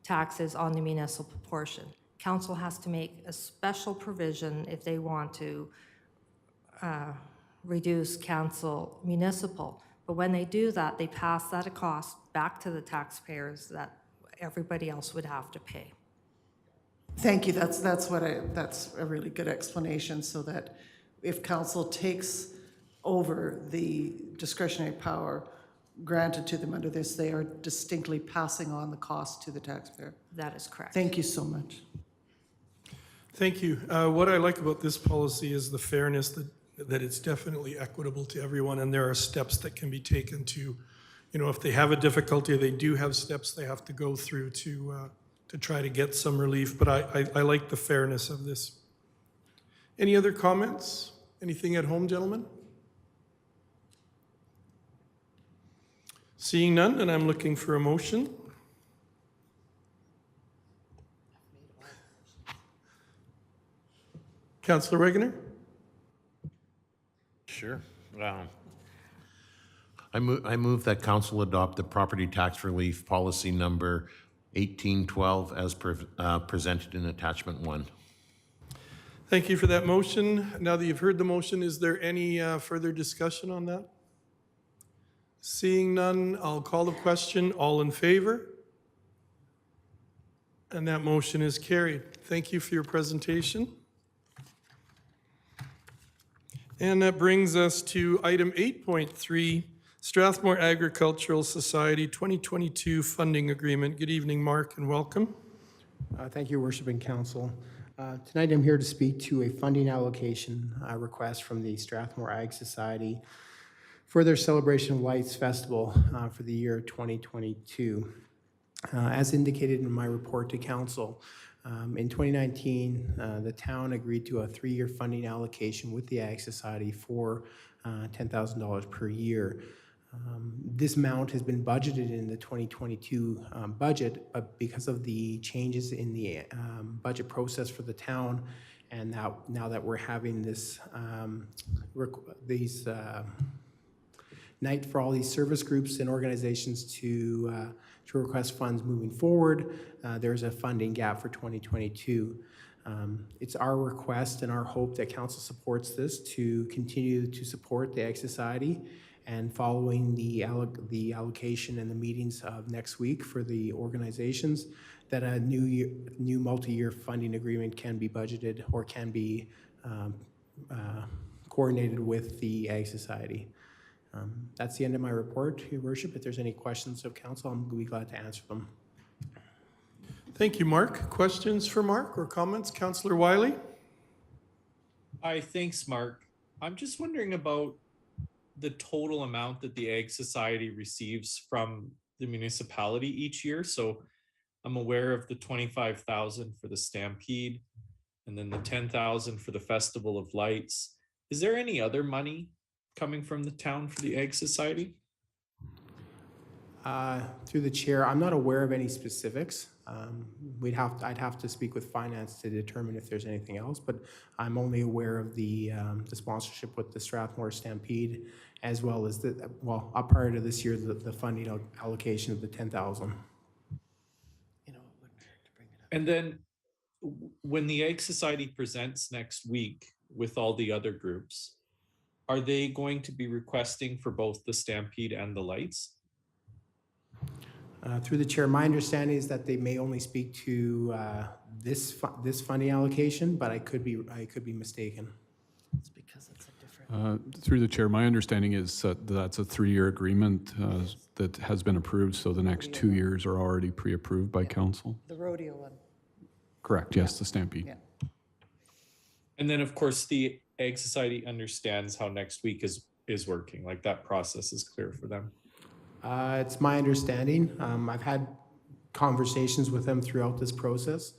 taxes on the municipal portion. Council has to make a special provision if they want to reduce, cancel municipal. But when they do that, they pass that cost back to the taxpayers that everybody else would have to pay. Thank you, that's a really good explanation, so that if council takes over the discretionary power granted to them under this, they are distinctly passing on the cost to the taxpayer. That is correct. Thank you so much. Thank you. What I like about this policy is the fairness that it's definitely equitable to everyone, and there are steps that can be taken to, if they have a difficulty, they do have steps they have to go through to try to get some relief, but I like the fairness of this. Any other comments? Anything at home, gentlemen? Seeing none, and I'm looking for a motion. Councillor Wegener? Sure. I move that council adopt the property tax relief policy number 1812 as presented in attachment 1. Thank you for that motion. Now that you've heard the motion, is there any further discussion on that? Seeing none, I'll call the question. All in favor? And that motion is carried. Thank you for your presentation. And that brings us to item 8.3, Strathmore Agricultural Society 2022 Funding Agreement. Good evening, Mark, and welcome. Thank you, Worship and Council. Tonight I'm here to speak to a funding allocation request from the Strathmore Ag Society for their Celebration of Lights Festival for the year 2022. As indicated in my report to Council, in 2019, the town agreed to a 3-year funding allocation with the Ag Society for $10,000 per year. This amount has been budgeted in the 2022 budget, but because of the changes in the budget process for the town, and now that we're having this night for all these service groups and organizations to request funds moving forward, there's a funding gap for 2022. It's our request and our hope that council supports this to continue to support the Ag Society, and following the allocation and the meetings of next week for the organizations, that a new multi-year funding agreement can be budgeted or can be coordinated with the Ag Society. That's the end of my report, Your Worship. If there's any questions of council, I'm be glad to answer them. Thank you, Mark. Questions for Mark or comments? Councillor Wiley? Hi, thanks, Mark. I'm just wondering about the total amount that the Ag Society receives from the municipality each year. So I'm aware of the 25,000 for the Stampede and then the 10,000 for the Festival of Lights. Is there any other money coming from the town for the Ag Society? Through the chair, I'm not aware of any specifics. I'd have to speak with finance to determine if there's anything else, but I'm only aware of the sponsorship with the Strathmore Stampede, as well as up prior to this year, the funding allocation of the 10,000. And then when the Ag Society presents next week with all the other groups, are they going to be requesting for both the Stampede and the Lights? Through the chair, my understanding is that they may only speak to this funding allocation, but I could be mistaken. It's because it's a different. Through the chair, my understanding is that that's a 3-year agreement that has been approved, so the next 2 years are already pre-approved by council. The rodeo one. Correct, yes, the Stampede. Yeah. And then, of course, the Ag Society understands how next week is working, like that process is clear for them. It's my understanding. I've had conversations with them throughout this process.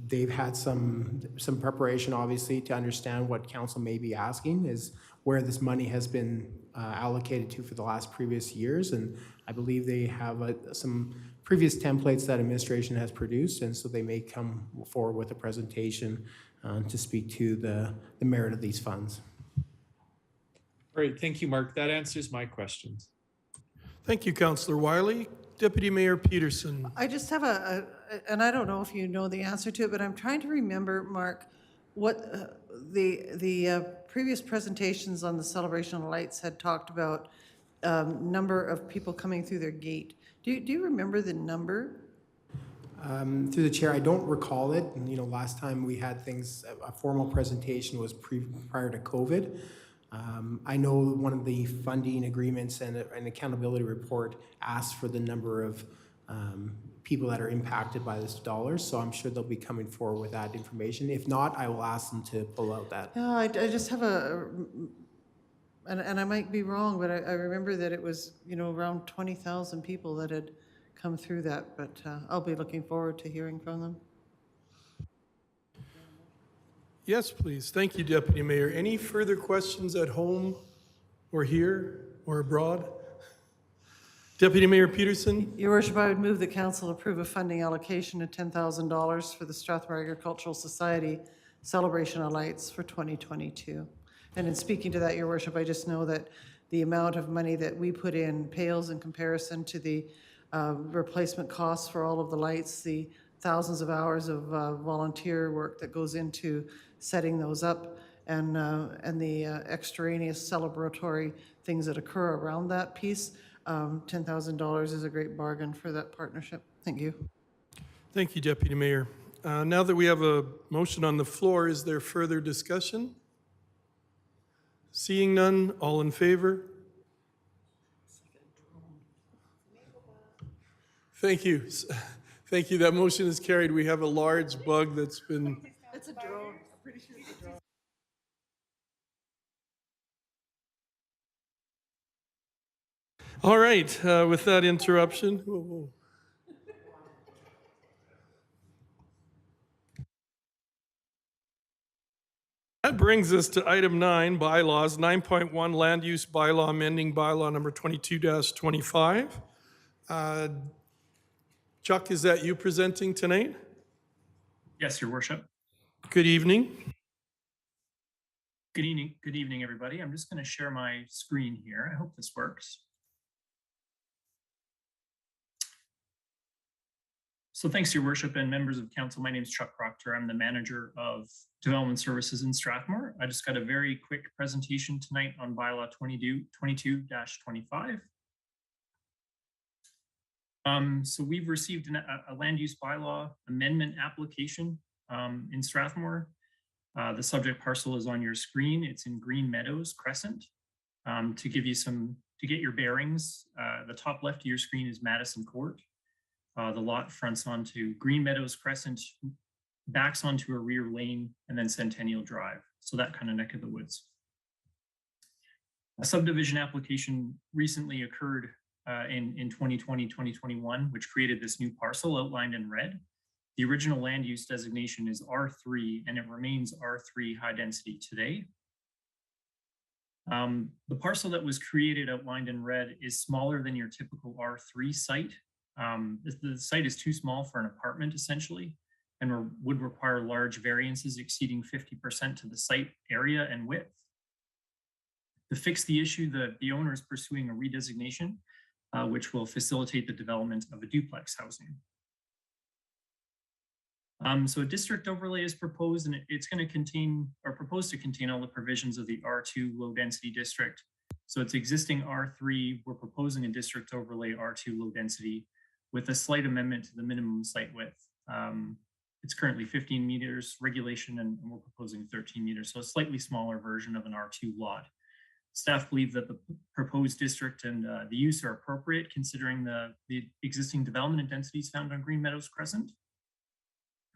They've had some preparation, obviously, to understand what council may be asking, is where this money has been allocated to for the last previous years. And I believe they have some previous templates that administration has produced, and so they may come forward with a presentation to speak to the merit of these funds. Great, thank you, Mark. That answers my questions. Thank you, Councillor Wiley. Deputy Mayor Peterson. I just have and I don't know if you know the answer to it, but I'm trying to remember, Mark, what the previous presentations on the celebration of lights had talked about number of people coming through their gate. Do you remember the number? Through the chair, I don't recall it. You know, last time we had things, a formal presentation was prior to COVID. I know one of the funding agreements and an accountability report asked for the number of people that are impacted by this dollars, so I'm sure they'll be coming forward with that information. If not, I will ask them to pull out that. Yeah, I just have and I might be wrong, but I remember that it was, you know, around 20,000 people that had come through that, but I'll be looking forward to hearing from them. Yes, please. Thank you, Deputy Mayor. Any further questions at home or here or abroad? Deputy Mayor Peterson? Your Worship, I would move the council approve a funding allocation of $10,000 for the Strathmore Agricultural Society Celebration of Lights for 2022. And in speaking to that, Your Worship, I just know that the amount of money that we put in pales in comparison to the replacement costs for all of the lights, the thousands of hours of volunteer work that goes into setting those up, and the extraneous celebratory things that occur around that piece. $10,000 is a great bargain for that partnership. Thank you. Thank you, Deputy Mayor. Now that we have a motion on the floor, is there further discussion? Seeing none, all in favor? Thank you. Thank you. That motion is carried. We have a large bug that's been... It's a drone. I'm pretty sure it's a drone. All right, with that interruption... Whoa, whoa. That brings us to item 9, bylaws, 9.1 land use bylaw amending bylaw number 22-25. Chuck, is that you presenting tonight? Yes, Your Worship. Good evening. Good evening, everybody. I'm just going to share my screen here. I hope this works. So thanks, Your Worship and members of council. My name is Chuck Proctor. I'm the manager of development services in Strathmore. I just got a very quick presentation tonight on bylaw 22-25. So we've received a land use bylaw amendment application in Strathmore. The subject parcel is on your screen. It's in Green Meadows Crescent. To get your bearings, the top left of your screen is Madison Court. The lot fronts onto Green Meadows Crescent, backs onto a rear lane, and then Centennial Drive. So that kind of neck of the woods. A subdivision application recently occurred in 2020, 2021, which created this new parcel outlined in red. The original land use designation is R3, and it remains R3 high density today. The parcel that was created outlined in red is smaller than your typical R3 site. The site is too small for an apartment, essentially, and would require large variances exceeding 50% to the site area and width. To fix the issue, the owner is pursuing a redesignation, which will facilitate the development of a duplex housing. So a district overlay is proposed, and it's going to contain, or proposed to contain, all the provisions of the R2 low density district. So it's existing R3, we're proposing a district overlay R2 low density with a slight amendment to the minimum site width. It's currently 15 meters regulation, and we're proposing 13 meters, so a slightly smaller version of an R2 lot. Staff believe that the proposed district and the use are appropriate considering the existing development and densities found on Green Meadows Crescent,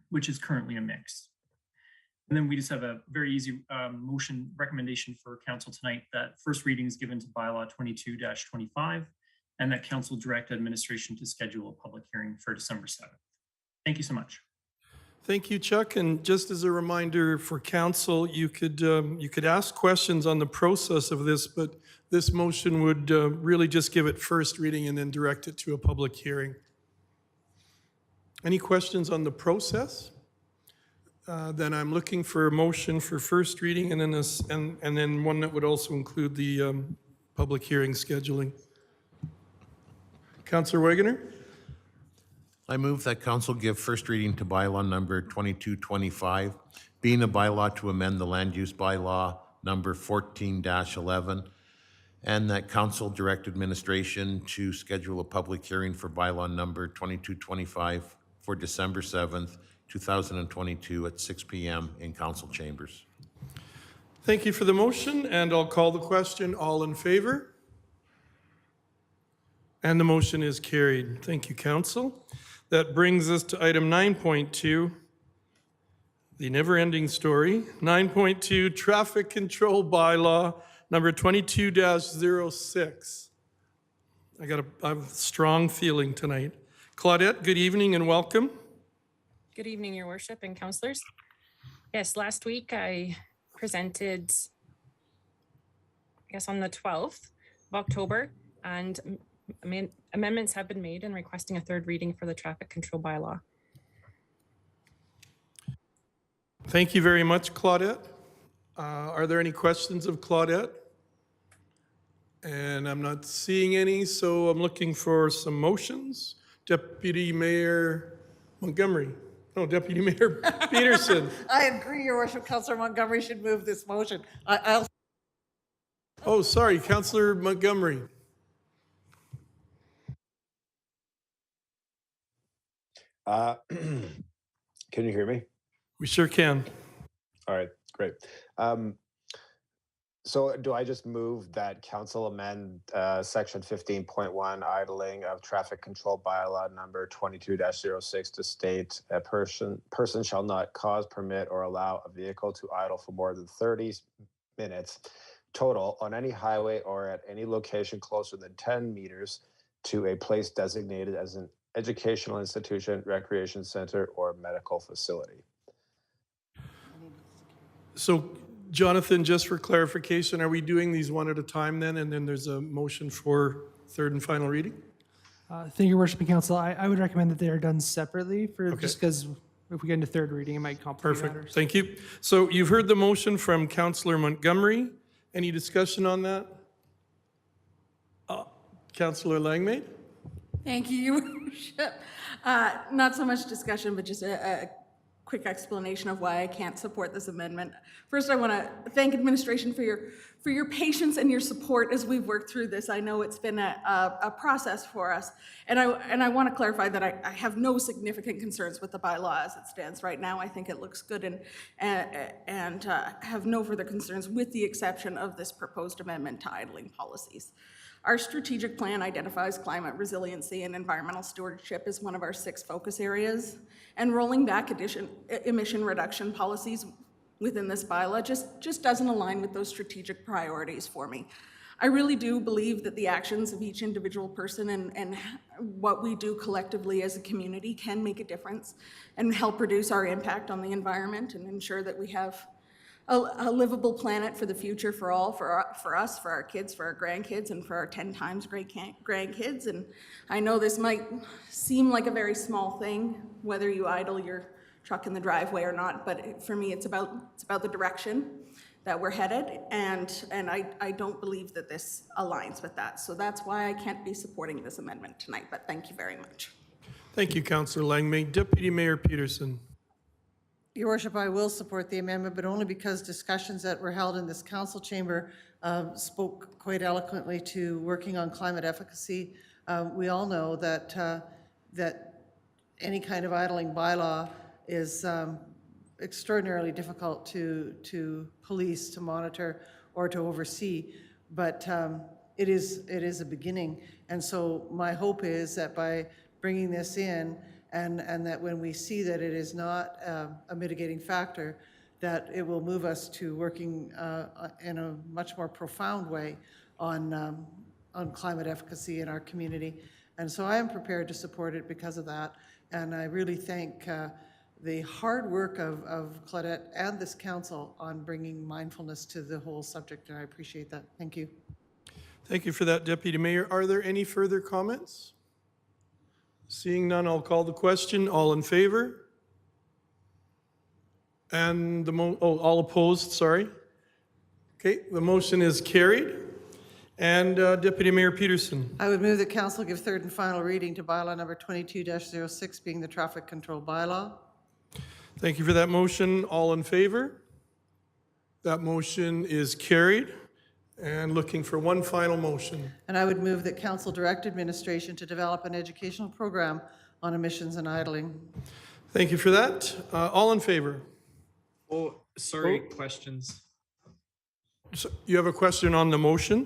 which is currently a mix. And then we just have a very easy motion recommendation for council tonight that first reading is given to bylaw 22-25 and that council direct administration to schedule a public hearing for December 7th. Thank you so much. Thank you, Chuck. And just as a reminder for council, you could ask questions on the process of this, but this motion would really just give it first reading and then direct it to a public hearing. Any questions on the process? Then I'm looking for a motion for first reading and then and then one that would also include the public hearing scheduling. Councillor Wagoner? I move that council give first reading to bylaw number 2225, being a bylaw to amend the land use bylaw number 14-11, and that council direct administration to schedule a public hearing for bylaw number 2225 for December 7th, 2022 at 6 p.m. in council chambers. Thank you for the motion, and I'll call the question. All in favor? And the motion is carried. Thank you, council. That brings us to item 9.2, the never-ending story. 9.2, traffic control bylaw number 22-06. I have a strong feeling tonight. Claudette, good evening and welcome. Good evening, Your Worship and councillors. Yes, last week I presented, I guess on the 12th of October, and amendments have been made and requesting a third reading for the traffic control bylaw. Thank you very much, Claudette. Are there any questions of Claudette? And I'm not seeing any, so I'm looking for some motions. Deputy Mayor Montgomery. No, Deputy Mayor Peterson. I agree, Your Worship. Councillor Montgomery should move this motion. I'll. Oh, sorry, Councillor Montgomery. Can you hear me? We sure can. All right, great. So do I just move that council amend section 15.1 idling of traffic control bylaw number 22-06 to state a person shall not cause, permit, or allow a vehicle to idle for more than 30 minutes total on any highway or at any location closer than 10 meters to a place designated as an educational institution, recreation center, or medical facility. So, Jonathan, just for clarification, are we doing these one at a time then, and then there's a motion for third and final reading? Thank you, Your Worship and Council. I would recommend that they are done separately for Okay. just because if we get into third reading, it might complicate Perfect, matters. thank you. So you've heard the motion from Councillor Montgomery. Any discussion on that? Councillor Langmaid? Thank you, Your Worship. Not so much discussion, but just a quick explanation of why I can't support this amendment. First, I want to thank administration for your patience and your support as we've worked through this. I know it's been a process for us, and I want to clarify that I have no significant concerns with the bylaw as it stands right now. I think it looks good and have no further concerns with the exception of this proposed amendment to idling policies. Our strategic plan identifies climate resiliency and environmental stewardship as one of our 6 focus areas, and rolling back emission reduction policies within this bylaw just doesn't align with those strategic priorities for me. I really do believe that the actions of each individual person and what we do collectively as a community can make a difference and help reduce our impact on the environment and ensure that we have a livable planet for the future for all, for us, for our kids, for our grandkids, and for our 10 times great grandkids. And I know this might seem like a very small thing, whether you idle your truck in the driveway or not, but for me, it's about the direction that we're headed, and I don't believe that this aligns with that. So that's why I can't be supporting this amendment tonight, but thank you very much. Thank you, Councillor Langmaid. Deputy Mayor Peterson. Your Worship, I will support the amendment, but only because discussions that were held in this council chamber spoke quite eloquently to working on climate efficacy. We all know that that any kind of idling bylaw is extraordinarily difficult to police, to monitor, or to oversee, but it is a beginning. And so my hope is that by bringing this in, and that when we see that it is not a mitigating factor, that it will move us to working in a much more profound way on climate efficacy in our community. And so I am prepared to support it because of that. And I really thank the hard work of Claudette and this council on bringing mindfulness to the whole subject, and I appreciate that. Thank you. Thank you for that, Deputy Mayor. Are there any further comments? Seeing none, I'll call the question. All in favor? And all opposed, sorry. Okay, the motion is carried. And Deputy Mayor Peterson. I would move that council give third and final reading to bylaw number 22-06, being the traffic control bylaw. Thank you for that motion. All in favor? That motion is carried. And looking for one final motion. And I would move that council direct administration to develop an educational program on emissions and idling. Thank you for that. All in favor? Oh, sorry, questions. So you have a question on the motion?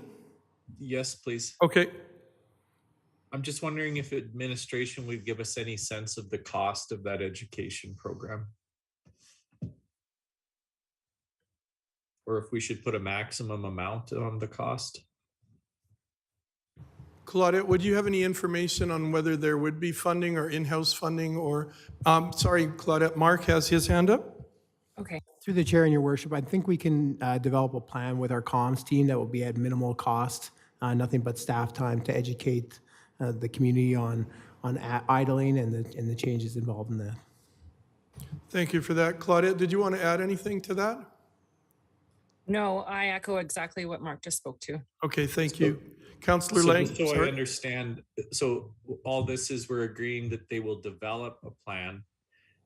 Yes, please. Okay. I'm just wondering if administration would give us any sense of the cost of that education program. Or if we should put a maximum amount on the cost. Claudette, would you have any information on whether there would be funding or in-house funding or, sorry, Claudette, Mark has his hand up. Okay. Through the chair and your worship, I think we can develop a plan with our comms team that will be at minimal cost, nothing but staff time to educate the community on idling and the changes involved in that. Thank you for that. Claudette, did you want to add anything to that? No, I echo exactly what Mark just spoke to. Okay, thank you. Councillor So Lang. just so sorry. I understand, so all this is we're agreeing that they will develop a plan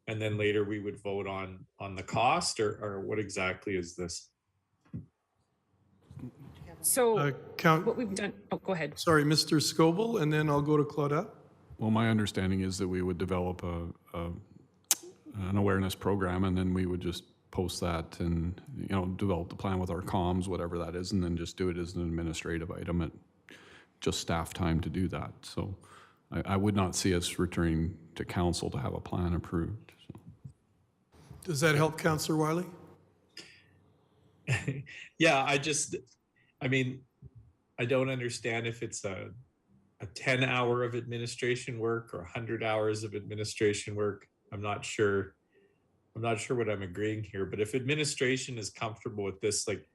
and then later we would vote on the cost or what exactly is this? So Count. what we've done, oh, go ahead. Sorry, Mr. Scoble, and then I'll go to Claudette. Well, my understanding is that we would develop an awareness program, and then we would just post that and, you know, develop the plan with our comms, whatever that is, and then just do it as an administrative item at just staff time to do that. So I would not see us returning to council to have a plan approved. So. Does that help, Councillor Wiley? Yeah, I mean, I don't understand if it's a 10 hour of administration work or 100 hours of administration work. I'm not sure what I'm agreeing here, but if administration is comfortable with this, like,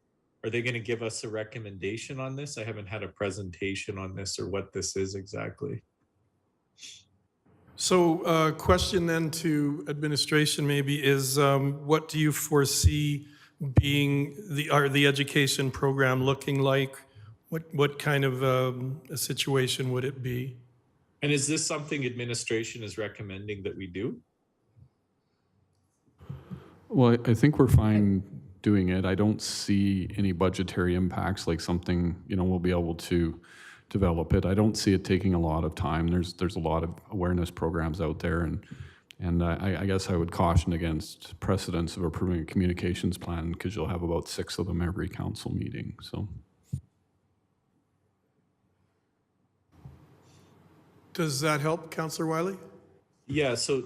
are they going to give us a recommendation on this? I haven't had a presentation on this or what this is exactly. So question then to administration maybe is what do you foresee being the education program looking like? What kind of a situation would it be? And is this something administration is recommending that we do? Well, I think we're fine doing it. I don't see any budgetary impacts, like something, you know, we'll be able to develop it. I don't see it taking a lot of time. There's a lot of awareness programs out there, and I guess I would caution against precedents of approving a communications plan because you'll have about 6 of them every council meeting. So. Does that help, Councillor Wiley? Yeah, so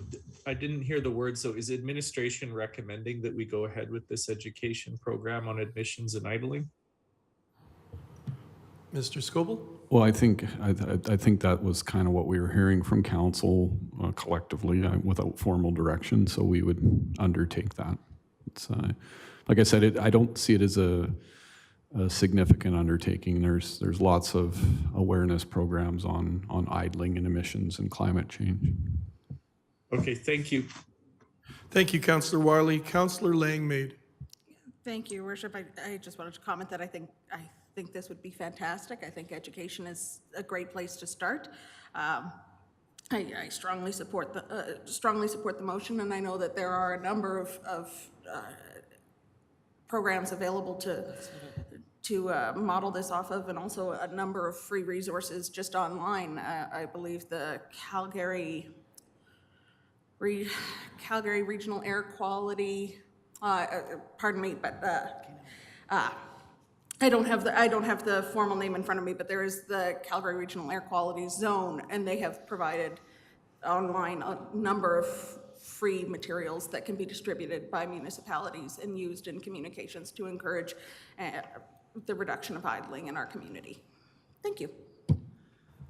I didn't hear the word. So is administration recommending that we go ahead with this education program on admissions and idling? Mr. Scoble? Well, I think that was kind of what we were hearing from council collectively without formal direction. So we would undertake that. It's like I said, I don't see it as a significant undertaking. There's lots of awareness programs on idling and emissions and climate change. Okay, thank you. Thank you, Councillor Wiley. Councillor Langmaid. Thank you, Your Worship. I just wanted to comment that I think this would be fantastic. I think education is a great place to start. I strongly support the motion, and I know that there are a number of programs available to model this off of, and also a number of free resources just online. I believe the Calgary Regional Air Quality. Pardon me, but I don't have the formal name in front of me, but there is the Calgary Regional Air Quality Zone, and they have provided online a number of free materials that can be distributed by municipalities and used in communications to encourage the reduction of idling in our community. Thank you.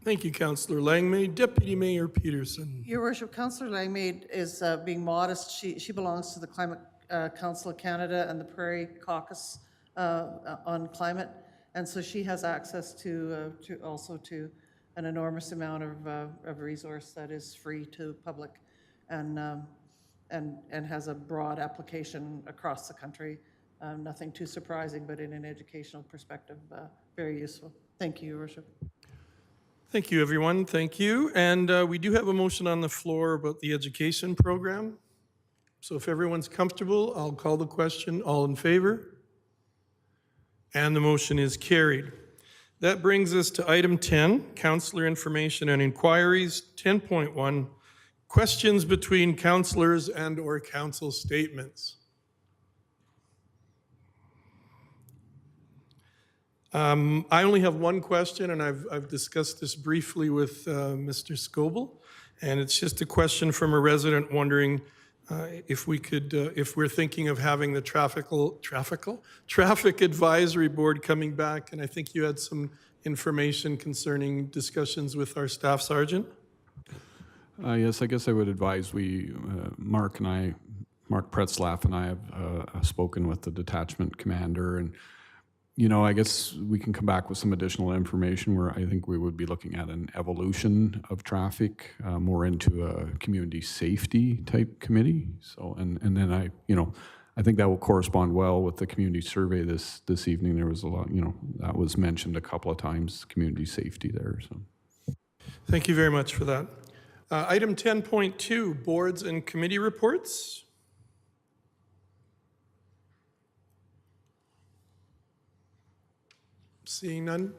Thank you, Councillor Langmaid. Deputy Mayor Peterson. Your Worship, Councillor Langmaid is being modest. She belongs to the Climate Council of Canada and the Prairie Caucus on climate, and so she has access to an enormous amount of resource that is free to the public, and and has a broad application across the country. Nothing too surprising, but in an educational perspective, very useful. Thank you, Your Worship. Thank you, everyone. Thank you. And we do have a motion on the floor about the education program. So if everyone's comfortable, I'll call the question. All in favor? And the motion is carried. That brings us to item 10, Councillor Information and Inquiries. 10.1, questions between councillors and/or council statements. I only have one question, and I've discussed this briefly with Mr. Scoble, and it's just a question from a resident wondering if we could, if we're thinking of having the traffic advisory board coming back, and I think you had some information concerning discussions with our staff sergeant. Yes, I guess I would advise Mark Pretzlaff and I have spoken with the detachment commander, and I guess we can come back with some additional information where I think we would be looking at an evolution of traffic, more into a community safety type committee. So, and then I think that will correspond well with the community survey this evening. There was a lot, that was mentioned a couple of times, community safety there. So, thank you very much for that. Item 10.2, boards and committee reports. Seeing none.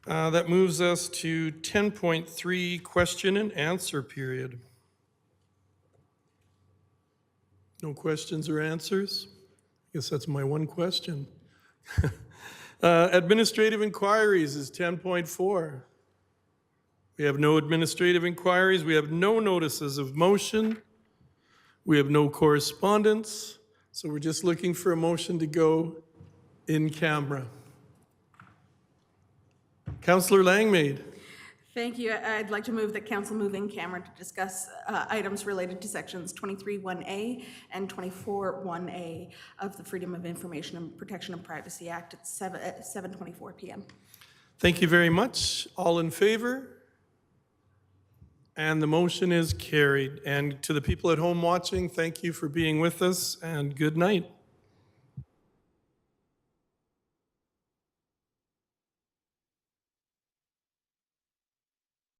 That moves us to 10.3, question and answer period. No questions or answers? I guess that's my one question. Administrative inquiries is 10.4. We have no administrative inquiries. We have no notices of motion. We have no correspondence. So we're just looking for a motion to go in camera. Councillor Langmaid. Thank you. I'd like to move that council move in camera to discuss items related to sections 23(1)A and 24(1)A of the Freedom of Information and Protection of Privacy Act at 7:24 p.m. Thank you very much. All in favor? And the motion is carried. And to the people at home watching, thank you for being with us, and good night.